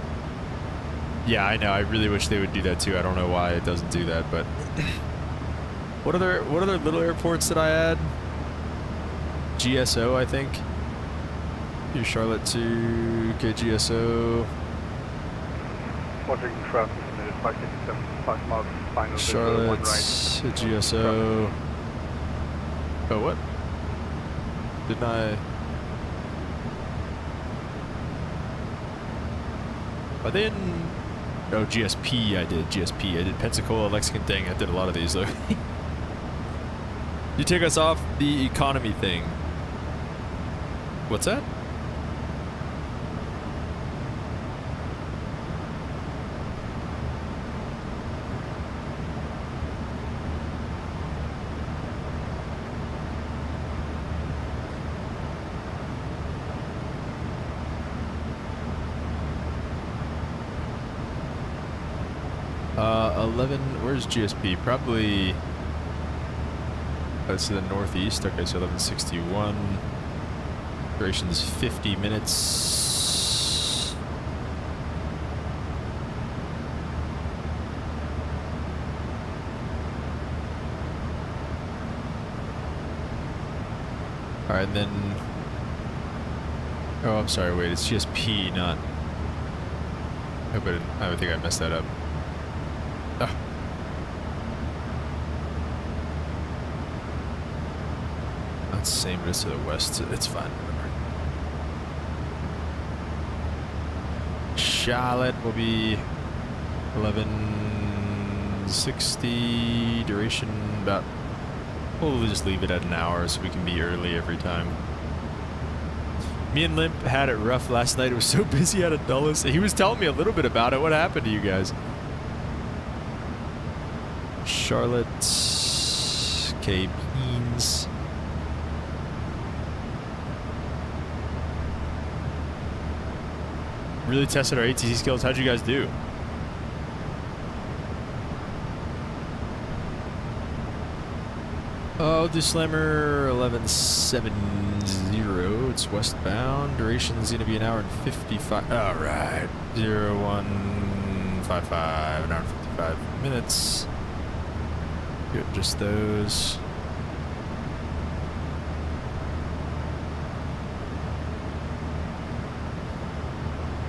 yeah, I know. I really wish they would do that too. I don't know why it doesn't do that, but... What other little airports did I add? GSO, I think. Do Charlotte to KGSO. Charlotte to GSO. Oh, what? Didn't I? Are they in? Oh, GSP. I did GSP. I did Pensacola, Lexington thing. I did a lot of these though. You take us off the economy thing. What's that? Where's GSP? Probably that's to the northeast. Okay, so 1161. Duration's 50 minutes. All right, and then. Oh, I'm sorry. Wait, it's GSP, not. I don't think I messed that up. Ah. That's the same, but it's to the west. It's fine. Whatever. Charlotte will be 1160. Duration about We'll just leave it at an hour so we can be early every time. Me and Limp had it rough last night. It was so busy out of Dulles. He was telling me a little bit about it. What happened to you guys? Charlotte, K. Beans. Really tested our ATC skills. How'd you guys do? Oh, the Slammer 1170. It's westbound. Duration's gonna be an hour and 55. All right, 0155. An hour and 55 minutes. Good, just those.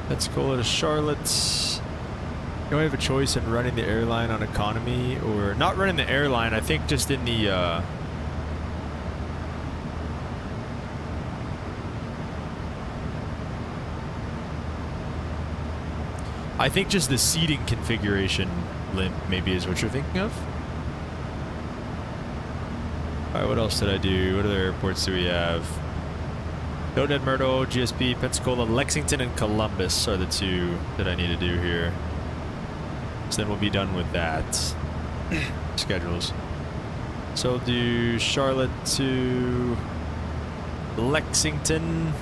Let's call it a Charlotte. You don't have a choice in running the airline on economy or not running the airline. I think just in the I think just the seating configuration, Limp, maybe is what you're thinking of. All right, what else did I do? What other airports do we have? Dead Myrtle, GSP, Pensacola, Lexington, and Columbus are the two that I need to do here. So then we'll be done with that. Schedules. So I'll do Charlotte to Lexington,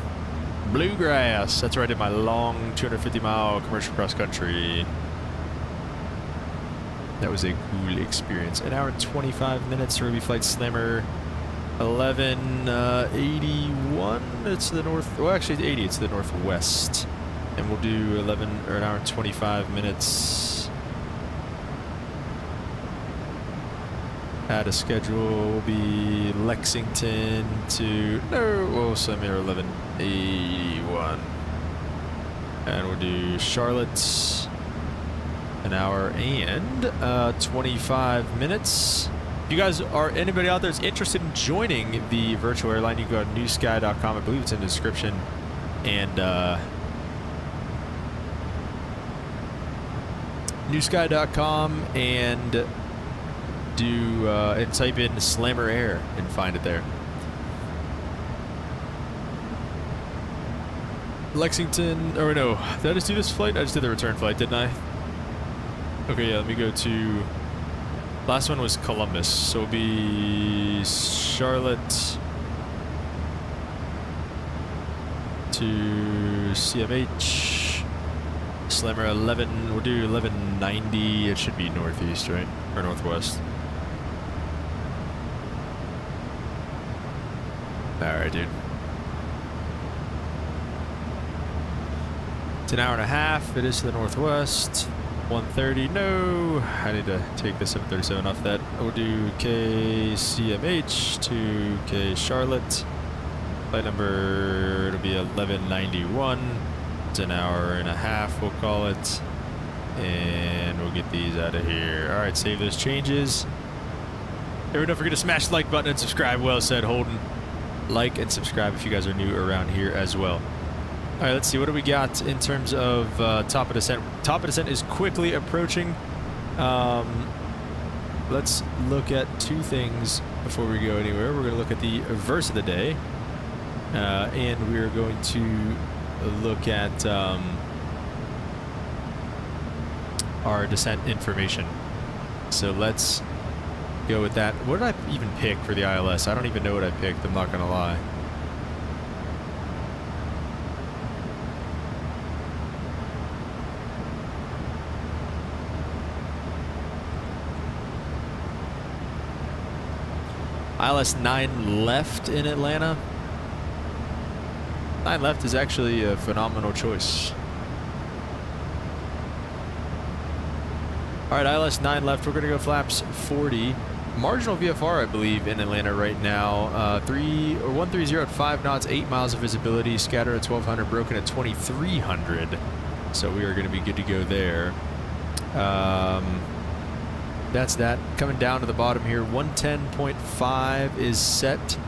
Bluegrass. That's where I did my long 250-mile commercial cross country. That was a cool experience. An hour and 25 minutes. Ruby Flight Slammer 1181. It's to the north. Well, actually, it's 80. It's to the northwest. And we'll do 11 or an hour and 25 minutes. Add a schedule will be Lexington to Slammer 1181. And we'll do Charlotte. An hour and 25 minutes. If you guys are anybody out there that's interested in joining the virtual airline, you can go to newsky.com. I believe it's in the description. And newsky.com and do and type in Slammer Air and find it there. Lexington, or no, did I just do this flight? I just did the return flight, didn't I? Okay, yeah, let me go to... Last one was Columbus, so it'll be Charlotte to CMH. Slammer 11, we'll do 1190. It should be northeast, right? Or northwest. Alright, dude. It's an hour and a half. It is to the northwest. 130. No, I need to take the 737 off that. We'll do KCMH to K Charlotte. Flight number, it'll be 1191. It's an hour and a half, we'll call it. And we'll get these out of here. All right, save those changes. Everyone, don't forget to smash the like button and subscribe. Well said, Holden. Like and subscribe if you guys are new around here as well. All right, let's see. What do we got in terms of top of descent? Top of descent is quickly approaching. Let's look at two things before we go anywhere. We're going to look at the verse of the day. And we're going to look at our descent information. So let's go with that. What did I even pick for the ILS? I don't even know what I picked. I'm not going to lie. ILS 9 left in Atlanta. 9 left is actually a phenomenal choice. All right, ILS 9 left. We're going to go flaps 40. Marginal VFR, I believe, in Atlanta right now. 130 at 5 knots, 8 miles of visibility. Scatter at 1200, broken at 2300. So we are going to be good to go there. That's that. Coming down to the bottom here, 110.5 is set.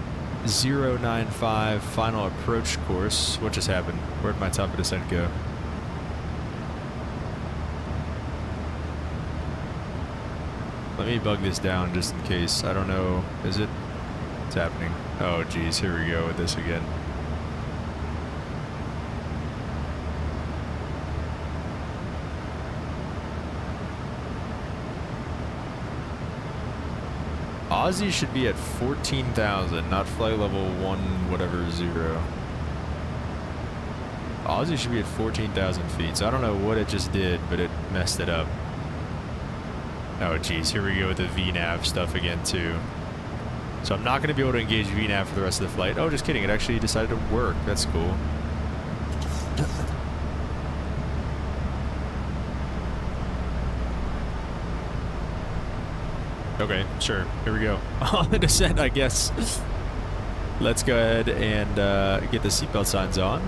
095 final approach course. What just happened? Where'd my top of descent go? Let me bug this down just in case. I don't know. Is it What's happening? Oh, geez, here we go with this again. Aussie should be at 14,000, not flight level 1, whatever, 0. Aussie should be at 14,000 feet, so I don't know what it just did, but it messed it up. Oh, geez, here we go with the VNAV stuff again, too. So I'm not going to be able to engage VNAV for the rest of the flight. Oh, just kidding, it actually decided to work. That's cool. Okay, sure. Here we go. On the descent, I guess. Let's go ahead and get the seatbelt signs on.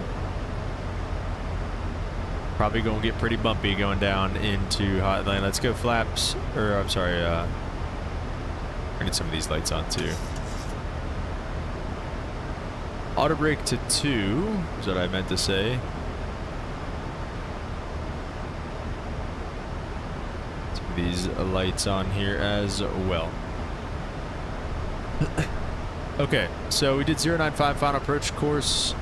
Probably going to get pretty bumpy going down into hot Atlanta. Let's go flaps. Or, I'm sorry, I get some of these lights on too. Auto brake to 2 is what I meant to say. These lights on here as well. Okay, so we did 095 final approach course.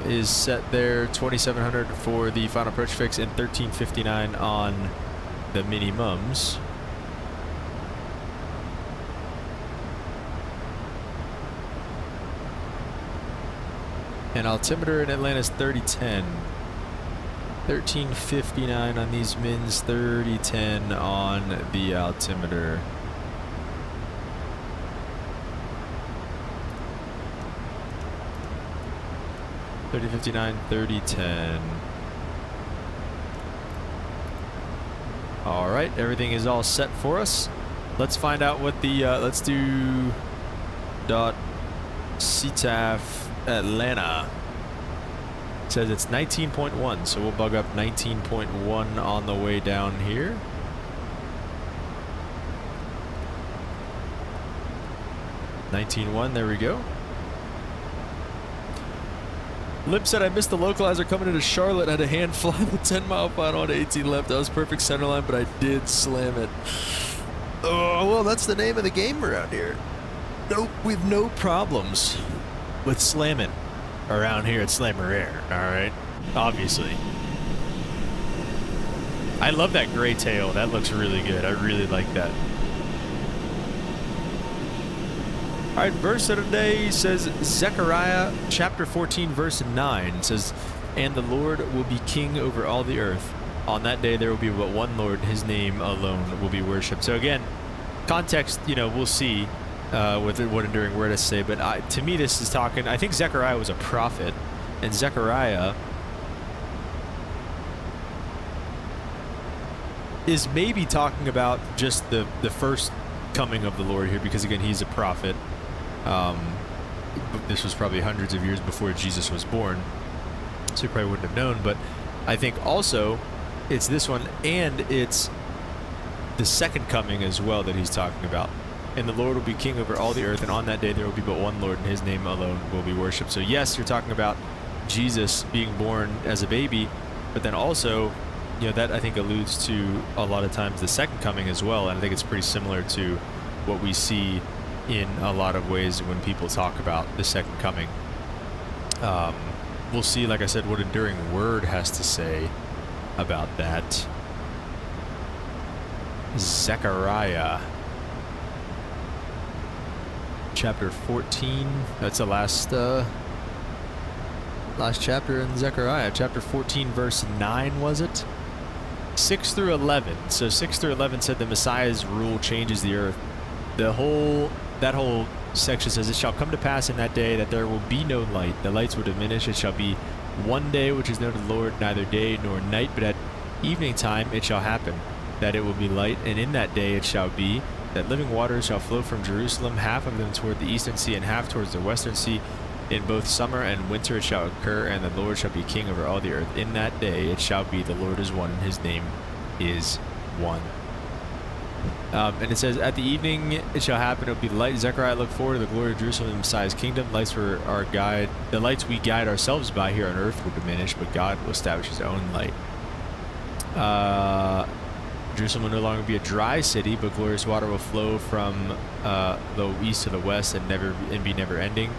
Is set there 2700 for the final approach fix and 1359 on the minimums. And altimeter in Atlanta is 3010. 1359 on these mins, 3010 on the altimeter. $30.59, $30.10. All right, everything is all set for us. Let's find out what the let's do dot CTAF Atlanta. It says it's 19.1, so we'll bug up 19.1 on the way down here. $19.1, there we go. Lip said I missed the localizer coming into Charlotte. Had a hand fly the 10-mile final on 18 left. That was perfect center line, but I did slam it. Oh, well, that's the name of the game around here. Nope, we've no problems with slamming around here at Slammer Air, alright? Obviously. I love that gray tail. That looks really good. I really like that. Alright, verse of the day says Zechariah chapter 14 verse 9 says, "And the Lord will be king over all the earth. On that day there will be but one Lord, his name alone will be worshipped." So again, context, you know, we'll see with what enduring word I say, but to me this is talking, I think Zechariah was a prophet, and Zechariah is maybe talking about just the first coming of the Lord here, because again, he's a prophet. This was probably hundreds of years before Jesus was born, so he probably wouldn't have known, but I think also it's this one, and it's the second coming as well that he's talking about. "And the Lord will be king over all the earth, and on that day there will be but one Lord, and his name alone will be worshipped." So yes, you're talking about Jesus being born as a baby, but then also, you know, that I think alludes to a lot of times the second coming as well, and I think it's pretty similar to what we see in a lot of ways when people talk about the second coming. We'll see, like I said, what enduring word has to say about that. Zechariah chapter 14, that's the last chapter in Zechariah. Chapter 14 verse 9, was it? 6 through 11. So 6 through 11 said the Messiah's rule changes the earth. That whole section says, "It shall come to pass in that day that there will be no light. The lights will diminish. It shall be one day which is known to the Lord, neither day nor night, but at evening time it shall happen that it will be light. And in that day it shall be that living waters shall flow from Jerusalem, half of them toward the eastern sea and half towards the western sea. In both summer and winter it shall occur, and the Lord shall be king over all the earth. In that day it shall be the Lord is one, and his name is one." And it says, "At the evening it shall happen, it will be light. Zechariah looked forward to the glory of Jerusalem and the Messiah's kingdom. Lights were our guide. The lights we guide ourselves by here on earth will diminish, but God will establish his own light." Jerusalem will no longer be a dry city, but glorious water will flow from the east to the west and be never ending.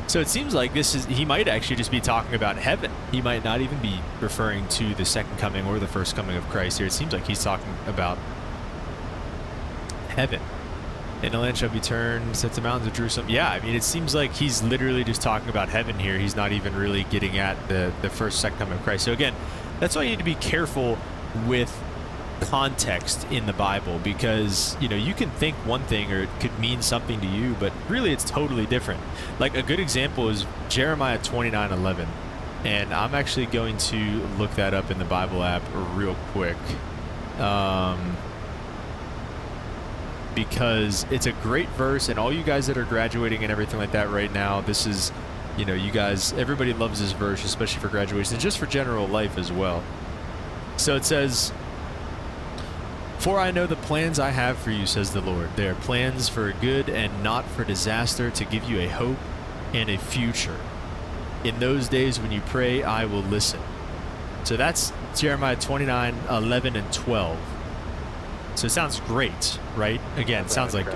So it seems like he might actually just be talking about heaven. He might not even be referring to the second coming or the first coming of Christ here. It seems like he's talking about heaven. And the land shall be turned, set the mountains of Jerusalem. Yeah, I mean, it seems like he's literally just talking about heaven here. He's not even really getting at the first, second coming of Christ. So again, that's why you need to be careful with context in the Bible, because you can think one thing or it could mean something to you, but really it's totally different. Like a good example is Jeremiah 29:11, and I'm actually going to look that up in the Bible app real quick, because it's a great verse, and all you guys that are graduating and everything like that right now, this is you guys, everybody loves this verse, especially for graduation and just for general life as well. So it says, "For I know the plans I have for you, says the Lord. They are plans for good and not for disaster, to give you a hope and a future. In those days when you pray, I will listen." So that's Jeremiah 29:11 and 12. So it sounds great, right? Again, it sounds like,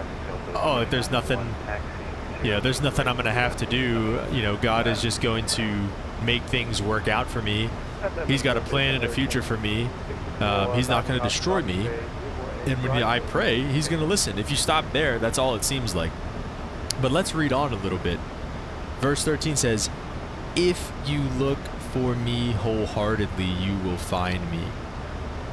oh, there's nothing I'm going to have to do. God is just going to make things work out for me. He's got a plan and a future for me. He's not going to destroy me. And when I pray, he's going to listen. If you stop there, that's all it seems like. But let's read on a little bit. Verse 13 says, "If you look for me wholeheartedly, you will find me."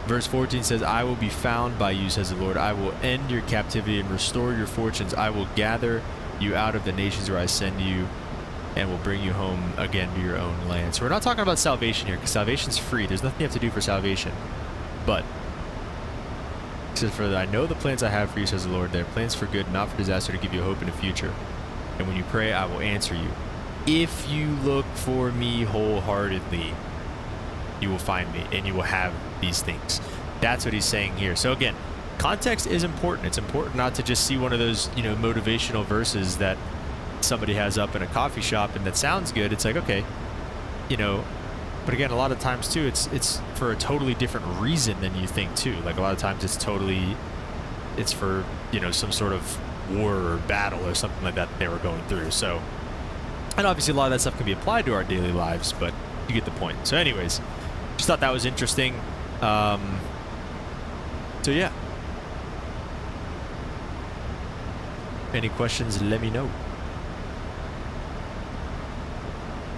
Verse 14 says, "I will be found by you, says the Lord. I will end your captivity and restore your fortunes. I will gather you out of the nations where I send you, and will bring you home again to your own land." So we're not talking about salvation here, because salvation's free. There's nothing you have to do for salvation. But it says, "For I know the plans I have for you, says the Lord. They are plans for good, not for disaster, to give you hope in the future. And when you pray, I will answer you. If you look for me wholeheartedly, you will find me, and you will have these things." That's what he's saying here. So again, context is important. It's important not to just see one of those, motivational verses that somebody has up in a coffee shop and that sounds good. It's like, okay, but again, a lot of times too, it's for a totally different reason than you think too. Like a lot of times it's for, some sort of war or battle or something like that they were going through. So, and obviously a lot of that stuff can be applied to our daily lives, but you get the point. So anyways, just thought that was interesting. So yeah. Any questions, let me know.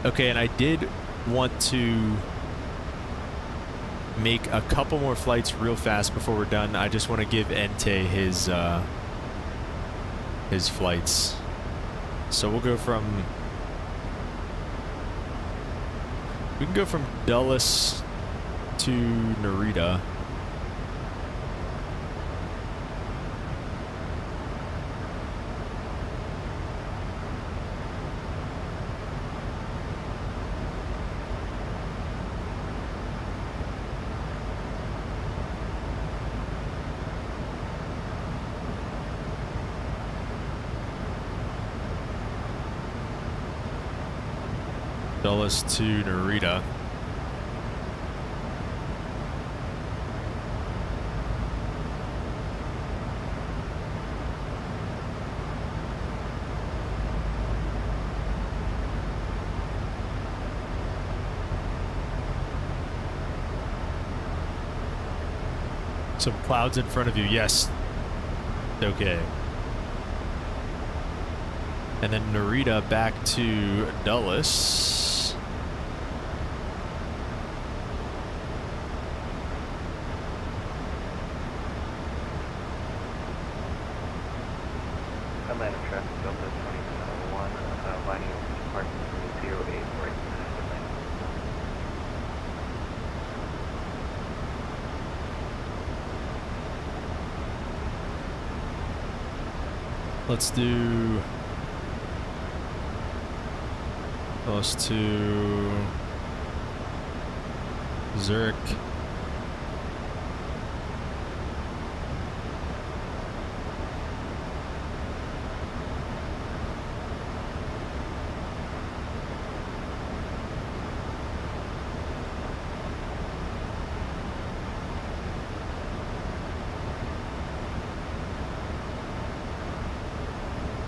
Okay, and I did want to make a couple more flights real fast before we're done. I just want to give Ente his flights. So we can go from Dulles to Narita. Dulles to Narita. Some clouds in front of you, yes. Okay. And then Narita back to Dulles. Atlanta traffic, Delta 2701, lining up with departure from 08 right past Atlanta. Let's do Dulles to Zurich.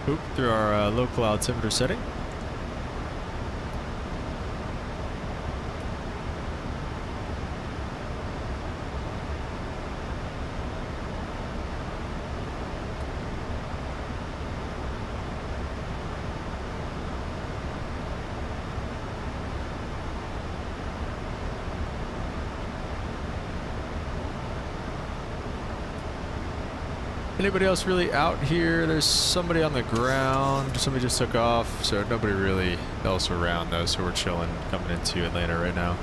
Oop, through our local altimeter setting. Anybody else really out here? There's somebody on the ground. Somebody just took off, so nobody really else around though, so we're chilling coming into Atlanta right now.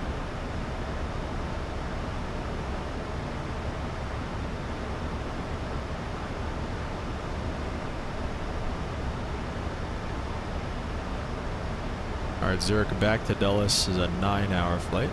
Alright, Zurich back to Dulles is a 9-hour flight.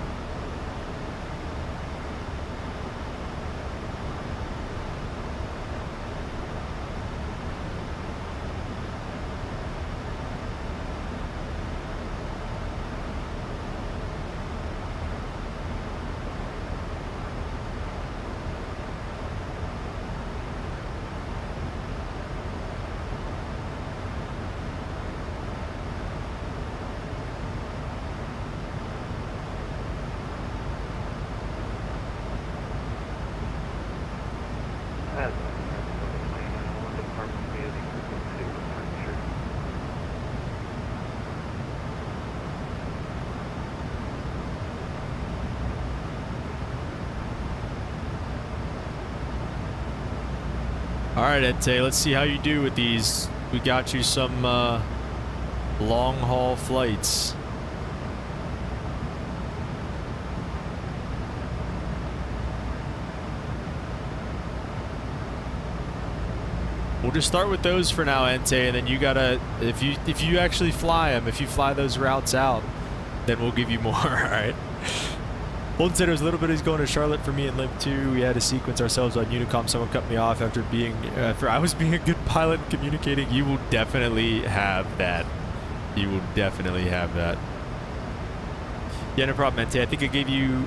All right, Ente, let's see how you do with these. We got you some long haul flights. We'll just start with those for now, Ente, and then you gotta, if you actually fly them, if you fly those routes out, then we'll give you more. All right. Holden said it was a little bit he's going to Charlotte for me and Limp 2. We had to sequence ourselves on Unicom. Someone cut me off after I was being a good pilot and communicating. You will definitely have that. You will definitely have that. Yeah, no problem, Mente. I think I gave you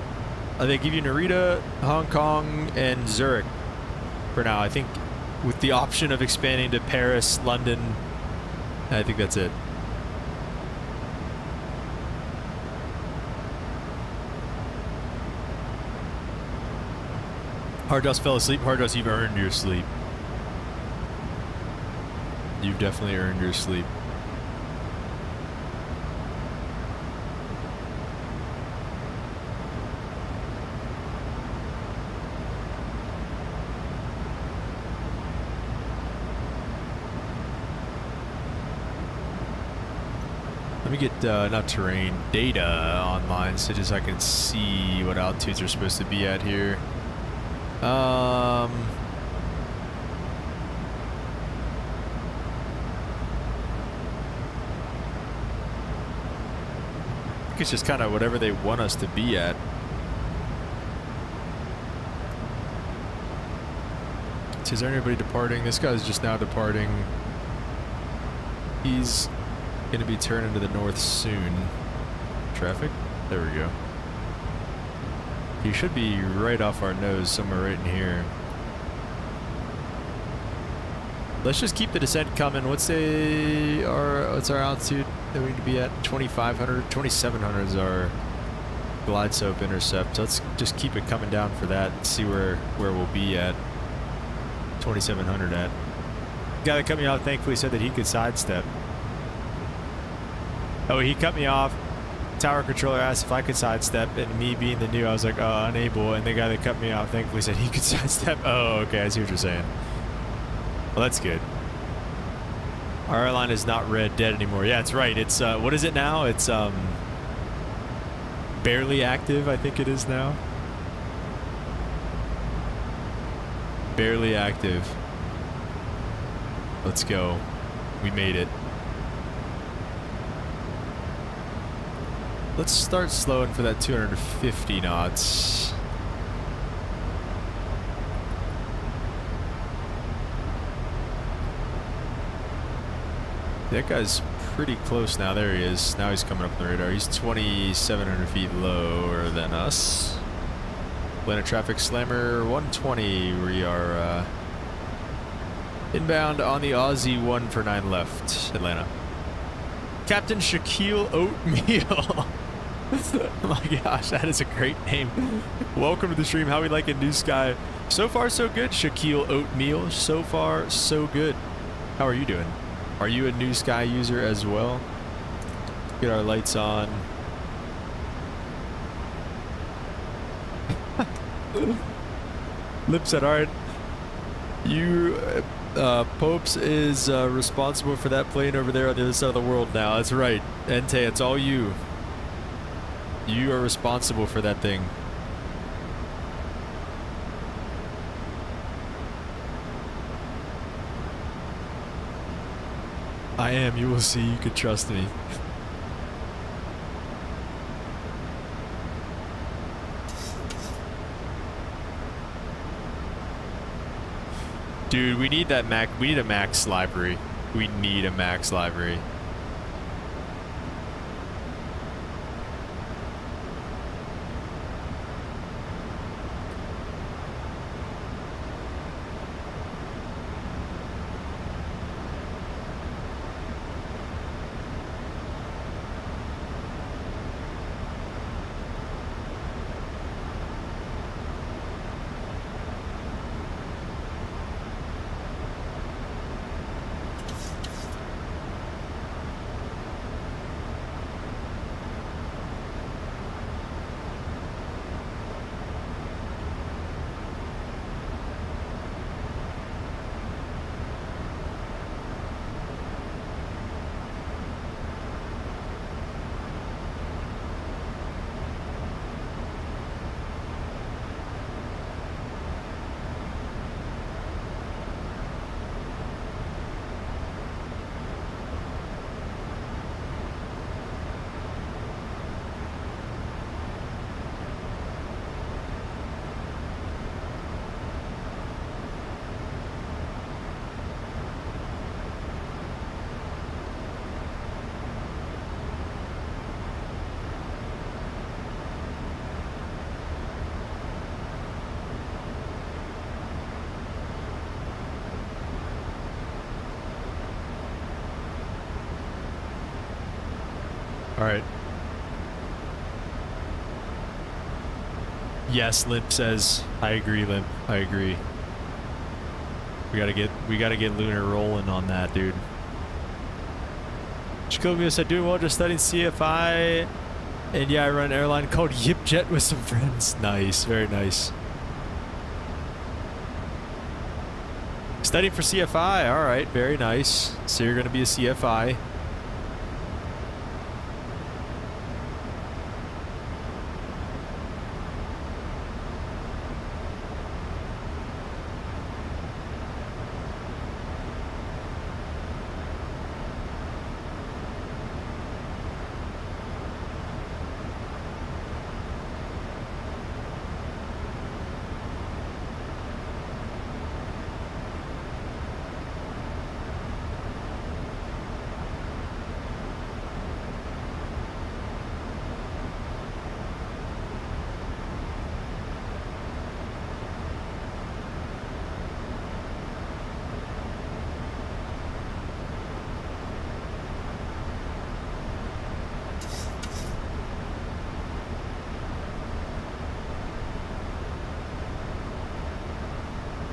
Narita, Hong Kong, and Zurich for now. I think with the option of expanding to Paris, London, I think that's it. Hardus fell asleep. Hardus, you've earned your sleep. You've definitely earned your sleep. Let me get, not terrain, data online so just I can see what altitudes are supposed to be at here. I think it's just kind of whatever they want us to be at. So is there anybody departing? This guy's just now departing. He's going to be turning to the north soon. Traffic? There we go. He should be right off our nose, somewhere right in here. Let's just keep the descent coming. What's our altitude that we need to be at? 2,500, 2,700 is our glide slope intercept. So let's just keep it coming down for that and see where we'll be at. 2,700 at. The guy that cut me off thankfully said that he could sidestep. Oh, he cut me off. Tower controller asked if I could sidestep, and me being the new, I was like, unable. And the guy that cut me off thankfully said he could sidestep. Oh, okay, I see what you're saying. Well, that's good. Our airline is not red dead anymore. Yeah, it's right. It's what is it now? It's barely active, I think it is now. Barely active. Let's go. We made it. Let's start slowing for that 250 knots. That guy's pretty close now. There he is. Now he's coming up on the radar. He's 2,700 feet lower than us. Atlanta traffic slammer 120. We are Inbound on the Aussie 1 for 9 left, Atlanta. Captain Shaquille Oatmeal. Oh my gosh, that is a great name. Welcome to the stream. How we like in New Sky? So far, so good, Shaquille Oatmeal. So far, so good. How are you doing? Are you a New Sky user as well? Get our lights on. Lip said, all right. You, Popes is responsible for that plane over there on the other side of the world now. That's right. Ente, it's all you. You are responsible for that thing. I am. You will see. You could trust me. Dude, we need that Mac. We need a Max library. We need a Max library. All right. Yes, Limp says. I agree, Limp. I agree. We gotta get Lunar rolling on that, dude. Chicovio said, doing well, just studying CFI. And yeah, I run an airline called YipJet with some friends. Nice, very nice. Studying for CFI, all right, very nice. So you're gonna be a CFI.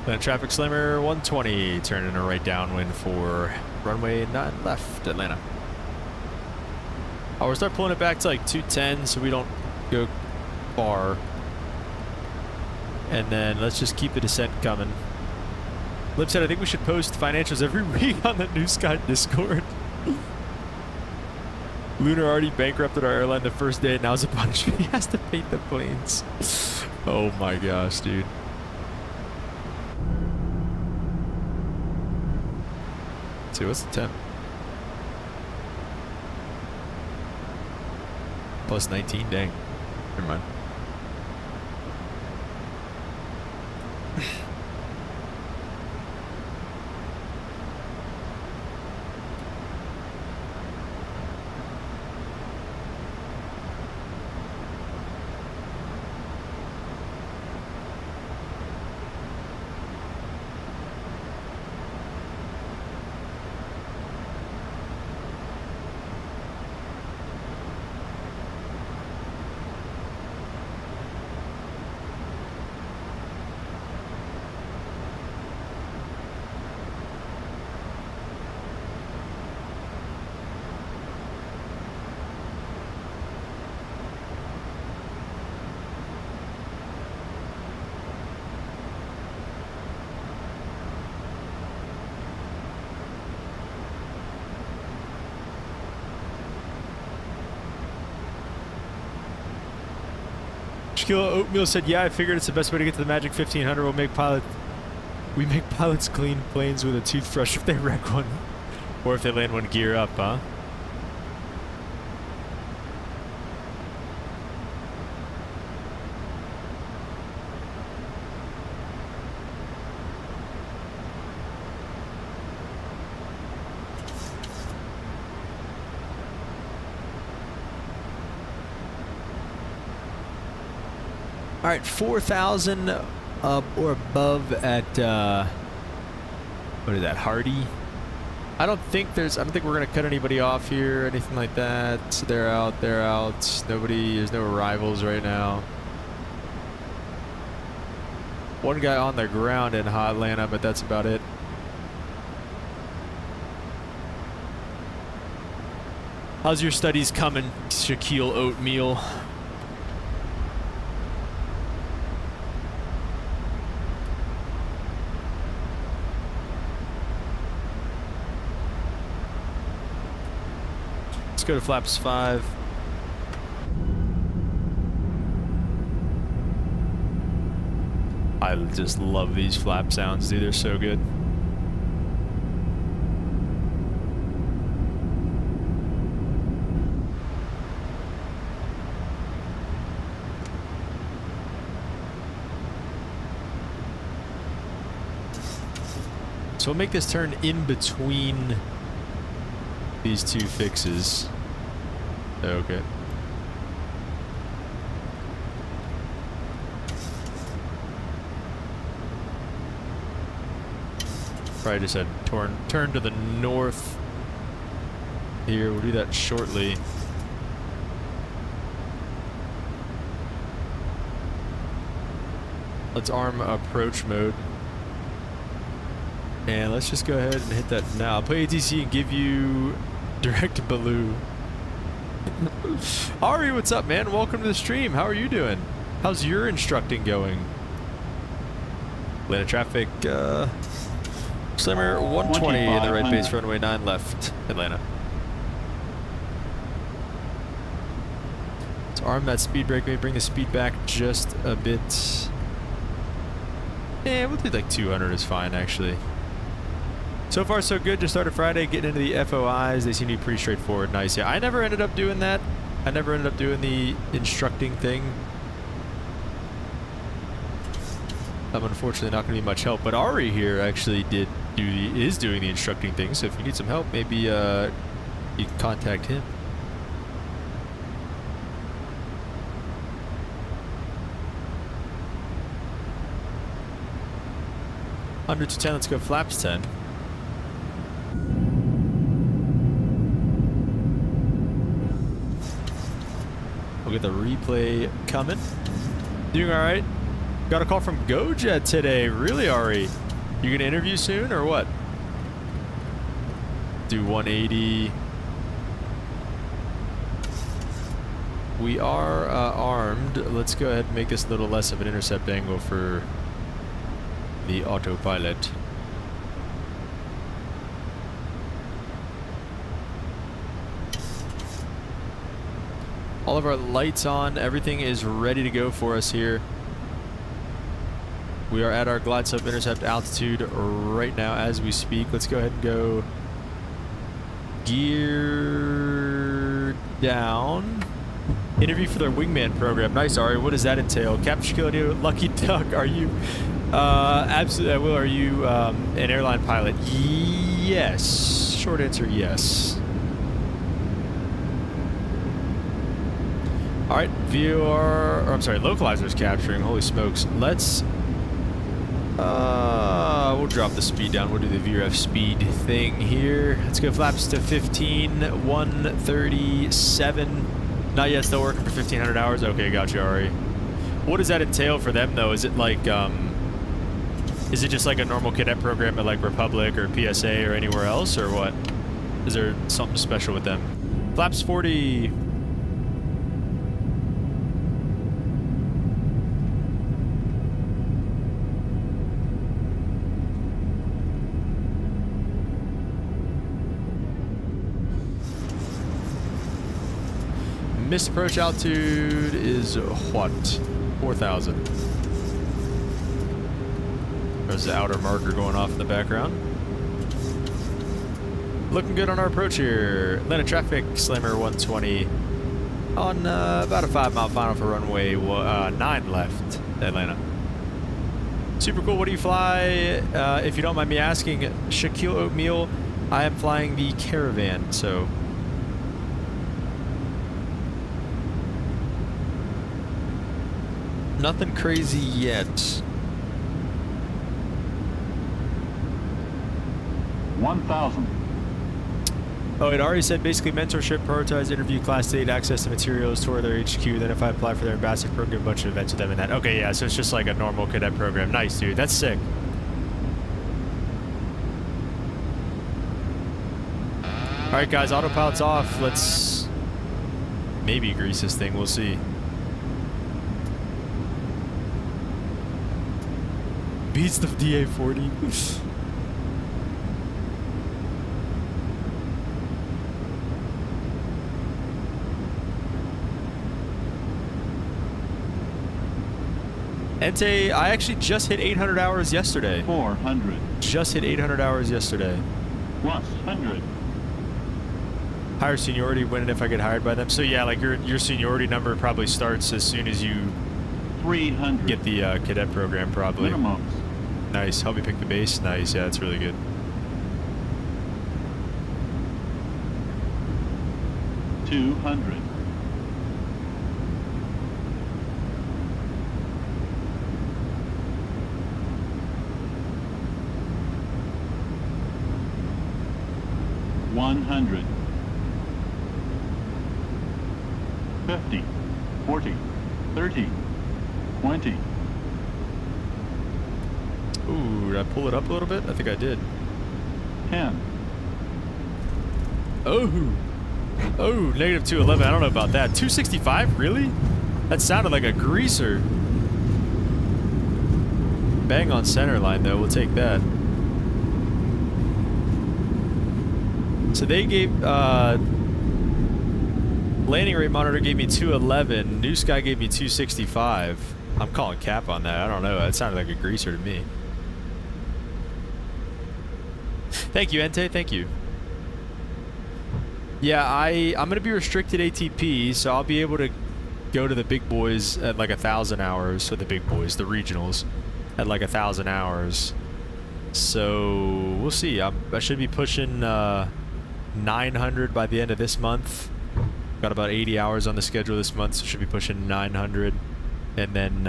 Then traffic slammer 120, turning a right downwind for runway 9 left, Atlanta. Oh, we'll start pulling it back to like 210 so we don't go far. And then let's just keep the descent coming. Lip said, I think we should post financials every week on the New Sky Discord. Lunar already bankrupted our airline the first day, and now it's a punishment. He has to paint the planes. Oh my gosh, dude. See, what's the temp? Plus 19, dang. Never mind. Kilo Oatmeal said, yeah, I figured it's the best way to get to the Magic 1500. We make pilots clean planes with a toothbrush if they wreck one. Or if they land one gear up, huh? All right, 4,000 or above at what is that, Hardy? I don't think we're gonna cut anybody off here or anything like that. So they're out. There's no arrivals right now. One guy on the ground in Atlanta, but that's about it. How's your studies coming, Shaquille Oatmeal? Go to flaps 5. I just love these flap sounds, dude. They're so good. So we'll make this turn in between these two fixes. Okay. Probably just had turn to the north here. We'll do that shortly. Let's arm approach mode. And let's just go ahead and hit that now. I'll play ATC and give you direct Baloo. Ari, what's up, man? Welcome to the stream. How are you doing? How's your instructing going? Atlanta traffic, Slimmer 120 in the right base, runway 9 left, Atlanta. Let's arm that speed brake, maybe bring the speed back just a bit. Yeah, we'll do like 200 is fine, actually. So far, so good. Just started Friday, getting into the FOIs. They seem to be pretty straightforward. Nice. Yeah, I never ended up doing that. I never ended up doing the instructing thing. I'm unfortunately not going to be much help. But Ari here actually is doing the instructing thing. So if you need some help, maybe you can contact him. Hundred to 10. Let's go flaps 10. We'll get the replay coming. Doing all right. Got a call from GoJet today. Really, Ari? You gonna interview soon or what? Do 180. We are armed. Let's go ahead and make this a little less of an intercept angle for the autopilot. All of our lights on, everything is ready to go for us here. We are at our glide slope intercept altitude right now as we speak. Let's go ahead and go gear down. Interview for their wingman program. Nice, Ari. What does that entail? Captain Shaquille, Lucky Duck, are you absolutely, I will. Are you an airline pilot? Yes. Short answer, yes. All right, localizer's capturing. Holy smokes. Let's, we'll drop the speed down. We'll do the VRF speed thing here. Let's go flaps to 15, 137. Not yet, still working for 1,500 hours. Okay, gotcha, Ari. What does that entail for them, though? Is it like, is it just like a normal cadet program at like Republic or PSA or anywhere else, or what? Is there something special with them? Flaps 40. Missed approach altitude is what? 4,000. There's the outer marker going off in the background. Looking good on our approach here. Atlanta traffic, Slammer 120 on about a 5-mile final for runway 9 left, Atlanta. Super cool. What do you fly? If you don't mind me asking, Shaquille Oatmeal, I am flying the Caravan, so. Nothing crazy yet. 1,000. Oh, it already said basically mentorship, prioritize, interview, class date, access to materials, tour their HQ. Then if I apply for their ambassador program, a bunch of events with them and that. Okay, yeah, so it's just like a normal cadet program. Nice, dude. That's sick. All right, guys, autopilot's off. Let's maybe grease this thing. We'll see. Beats the DA-40. Ente, I actually just hit 800 hours yesterday. 400. Just hit 800 hours yesterday. Plus 100. Higher seniority when and if I get hired by them. So yeah, like your seniority number probably starts as soon as you 300. get the cadet program probably. Minimums. Nice. Help me pick the base. Nice. Yeah, that's really good. $200. $100. 50, 40, 30, 20. Ooh, did I pull it up a little bit? I think I did. 10. Oh, negative 211. I don't know about that. 265? Really? That sounded like a greaser. Bang on center line, though. We'll take that. So they gave, landing rate monitor gave me 211. New Sky gave me 265. I'm calling cap on that. I don't know. That sounded like a greaser to me. Thank you, Ente. Thank you. Yeah, I'm going to be restricted ATP, so I'll be able to go to the big boys at like 1,000 hours. So the big boys, the regionals, at like 1,000 hours. So we'll see. I should be pushing 900 by the end of this month. Got about 80 hours on the schedule this month, so should be pushing 900. And then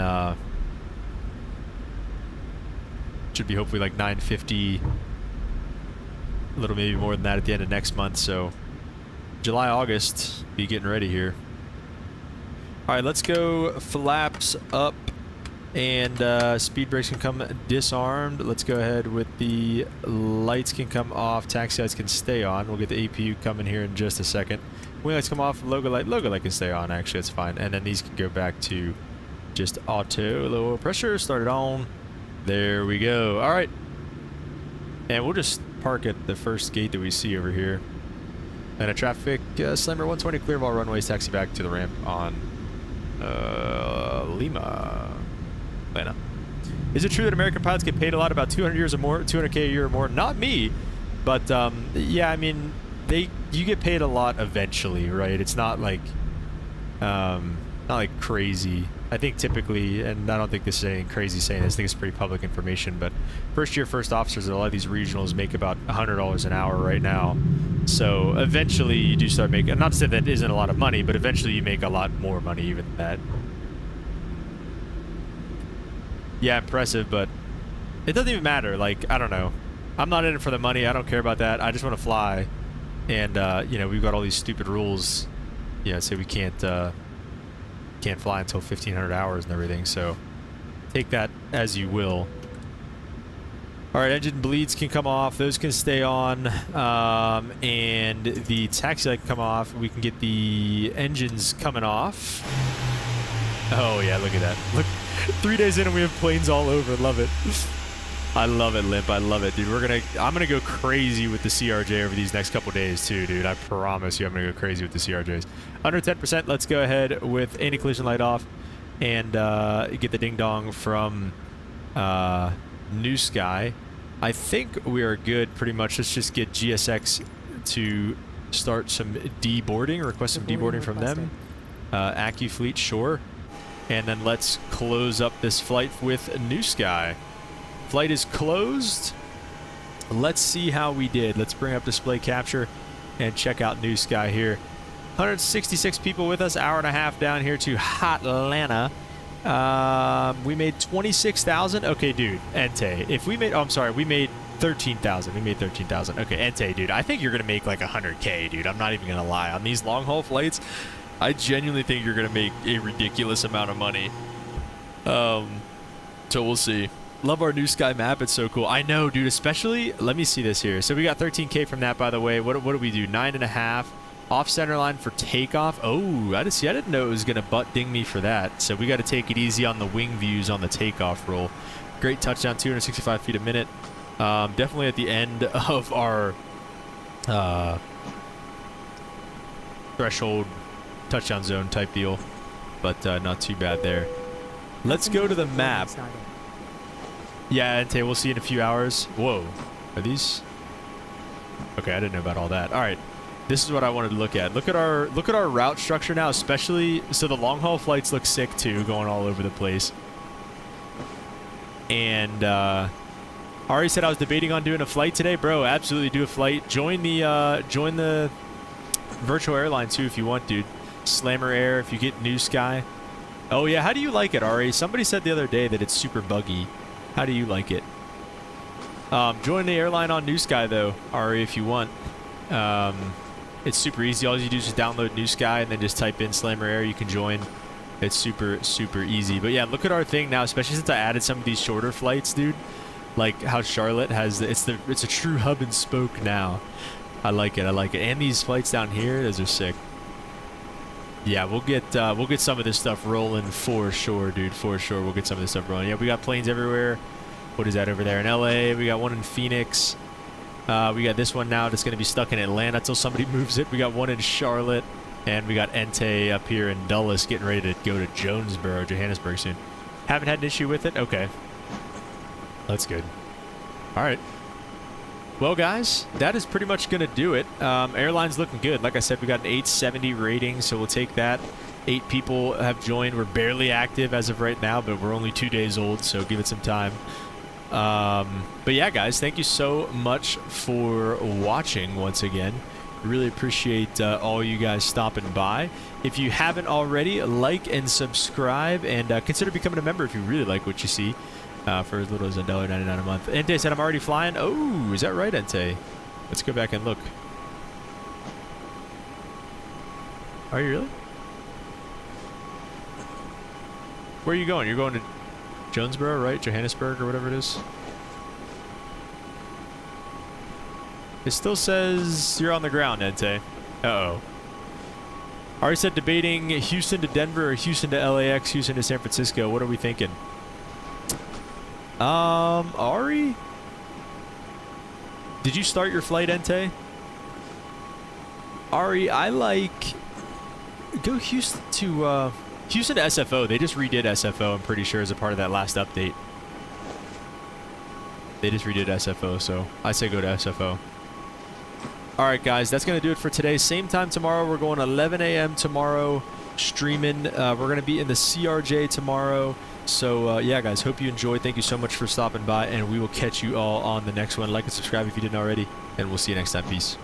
should be hopefully like 950. A little maybe more than that at the end of next month. So July, August, be getting ready here. All right, let's go flaps up, and speed brakes can come disarmed. Let's go ahead with the lights can come off, taxi lights can stay on. We'll get the APU coming here in just a second. Wing lights come off, logo light can stay on. Actually, that's fine. And then these can go back to just auto. Low pressure, start it on. There we go. All right, and we'll just park at the first gate that we see over here. And a traffic Slammer 120 clear of all runways, taxi back to the ramp on Lima, Atlanta. Is it true that American pilots get paid a lot, about 200 years or more, 200K a year or more? Not me, but yeah, I mean, you get paid a lot eventually, right? It's not like crazy. I think typically, and I don't think this is anything crazy saying this, I think it's pretty public information, but first year first officers at a lot of these regionals make about $100 an hour right now. So eventually you do start making, not to say that isn't a lot of money, but eventually you make a lot more money even than that. Yeah, impressive, but it doesn't even matter. Like, I don't know. I'm not in it for the money. I don't care about that. I just want to fly. And, you know, we've got all these stupid rules. You know, say we can't fly until 1,500 hours and everything. So take that as you will. All right, engine bleeds can come off. Those can stay on. And the taxi light can come off. We can get the engines coming off. Oh, yeah, look at that. Look, 3 days in and we have planes all over. Love it. I love it, Limp. I love it, dude. I'm gonna go crazy with the CRJ over these next couple days too, dude. I promise you I'm gonna go crazy with the CRJs. Under 10%, let's go ahead with anti-collision light off. and get the ding dong from New Sky. I think we are good pretty much. Let's just get GSX to start some deboarding, request some deboarding from them. AccuFleet, sure. And then let's close up this flight with New Sky. Flight is closed. Let's see how we did. Let's bring up display capture and check out New Sky here. 166 people with us, hour and a half down here to hot Atlanta. We made 26,000. Okay, dude, Ente. If we made, oh, I'm sorry, we made 13,000. We made 13,000. Okay, Ente, dude, I think you're gonna make like 100K, dude. I'm not even gonna lie. On these long haul flights, I genuinely think you're gonna make a ridiculous amount of money. So we'll see. Love our New Sky map. It's so cool. I know, dude. Especially, let me see this here. So we got 13K from that, by the way. What do we do? 9.5 off center line for takeoff. Oh, I didn't know it was gonna butt ding me for that. So we got to take it easy on the wing views on the takeoff roll. Great touchdown, 265 feet a minute. Definitely at the end of our threshold touchdown zone type deal, but not too bad there. Let's go to the map. Yeah, Ente, we'll see you in a few hours. Whoa, are these? Okay, I didn't know about all that. All right, this is what I wanted to look at. Look at our route structure now, especially so the long haul flights look sick too, going all over the place. And Ari said I was debating on doing a flight today, bro. Absolutely, do a flight. Join the virtual airline too if you want, dude. Slammer Air if you get New Sky. Oh yeah, how do you like it, Ari? Somebody said the other day that it's super buggy. How do you like it? Join the airline on New Sky though, Ari, if you want. It's super easy. All you do is just download New Sky and then just type in Slammer Air. You can join. It's super easy. But yeah, look at our thing now, especially since I added some of these shorter flights, dude. Like how Charlotte has it's a true hub and spoke now. I like it. And these flights down here, those are sick. Yeah, we'll get some of this stuff rolling for sure, dude. For sure, we'll get some of this stuff rolling. Yeah, we got planes everywhere. What is that over there in LA? We got one in Phoenix. We got this one now that's going to be stuck in Atlanta till somebody moves it. We got one in Charlotte, and we got Ente up here in Dulles getting ready to go to Johannesburg soon. Haven't had an issue with it. Okay, that's good. All right. Well, guys, that is pretty much going to do it. Airline's looking good. Like I said, we got an 870 rating, so we'll take that. 8 people have joined. We're barely active as of right now, but we're only 2 days old, so give it some time. But yeah, guys, thank you so much for watching once again. Really appreciate all you guys stopping by. If you haven't already, like and subscribe, and consider becoming a member if you really like what you see. For as little as $1.99 a month. Ente said I'm already flying. Oh, is that right, Ente? Let's go back and look. Are you really? Where are you going? You're going to Jonesboro, right? Johannesburg or whatever it is. It still says you're on the ground, Ente. Uh-oh. Ari said debating Houston to Denver or Houston to LAX, Houston to San Francisco. What are we thinking? Ari? Did you start your flight, Ente? Ari, I like... Go Houston to SFO. They just redid SFO, I'm pretty sure, as a part of that last update. They just redid SFO, so I say go to SFO. Alright, guys, that's going to do it for today. Same time tomorrow. We're going 11 a.m. tomorrow, streaming. We're going to be in the CRJ tomorrow. So, yeah, guys, hope you enjoyed. Thank you so much for stopping by, and we will catch you all on the next one. Like and subscribe if you didn't already, and we'll see you next time. Peace.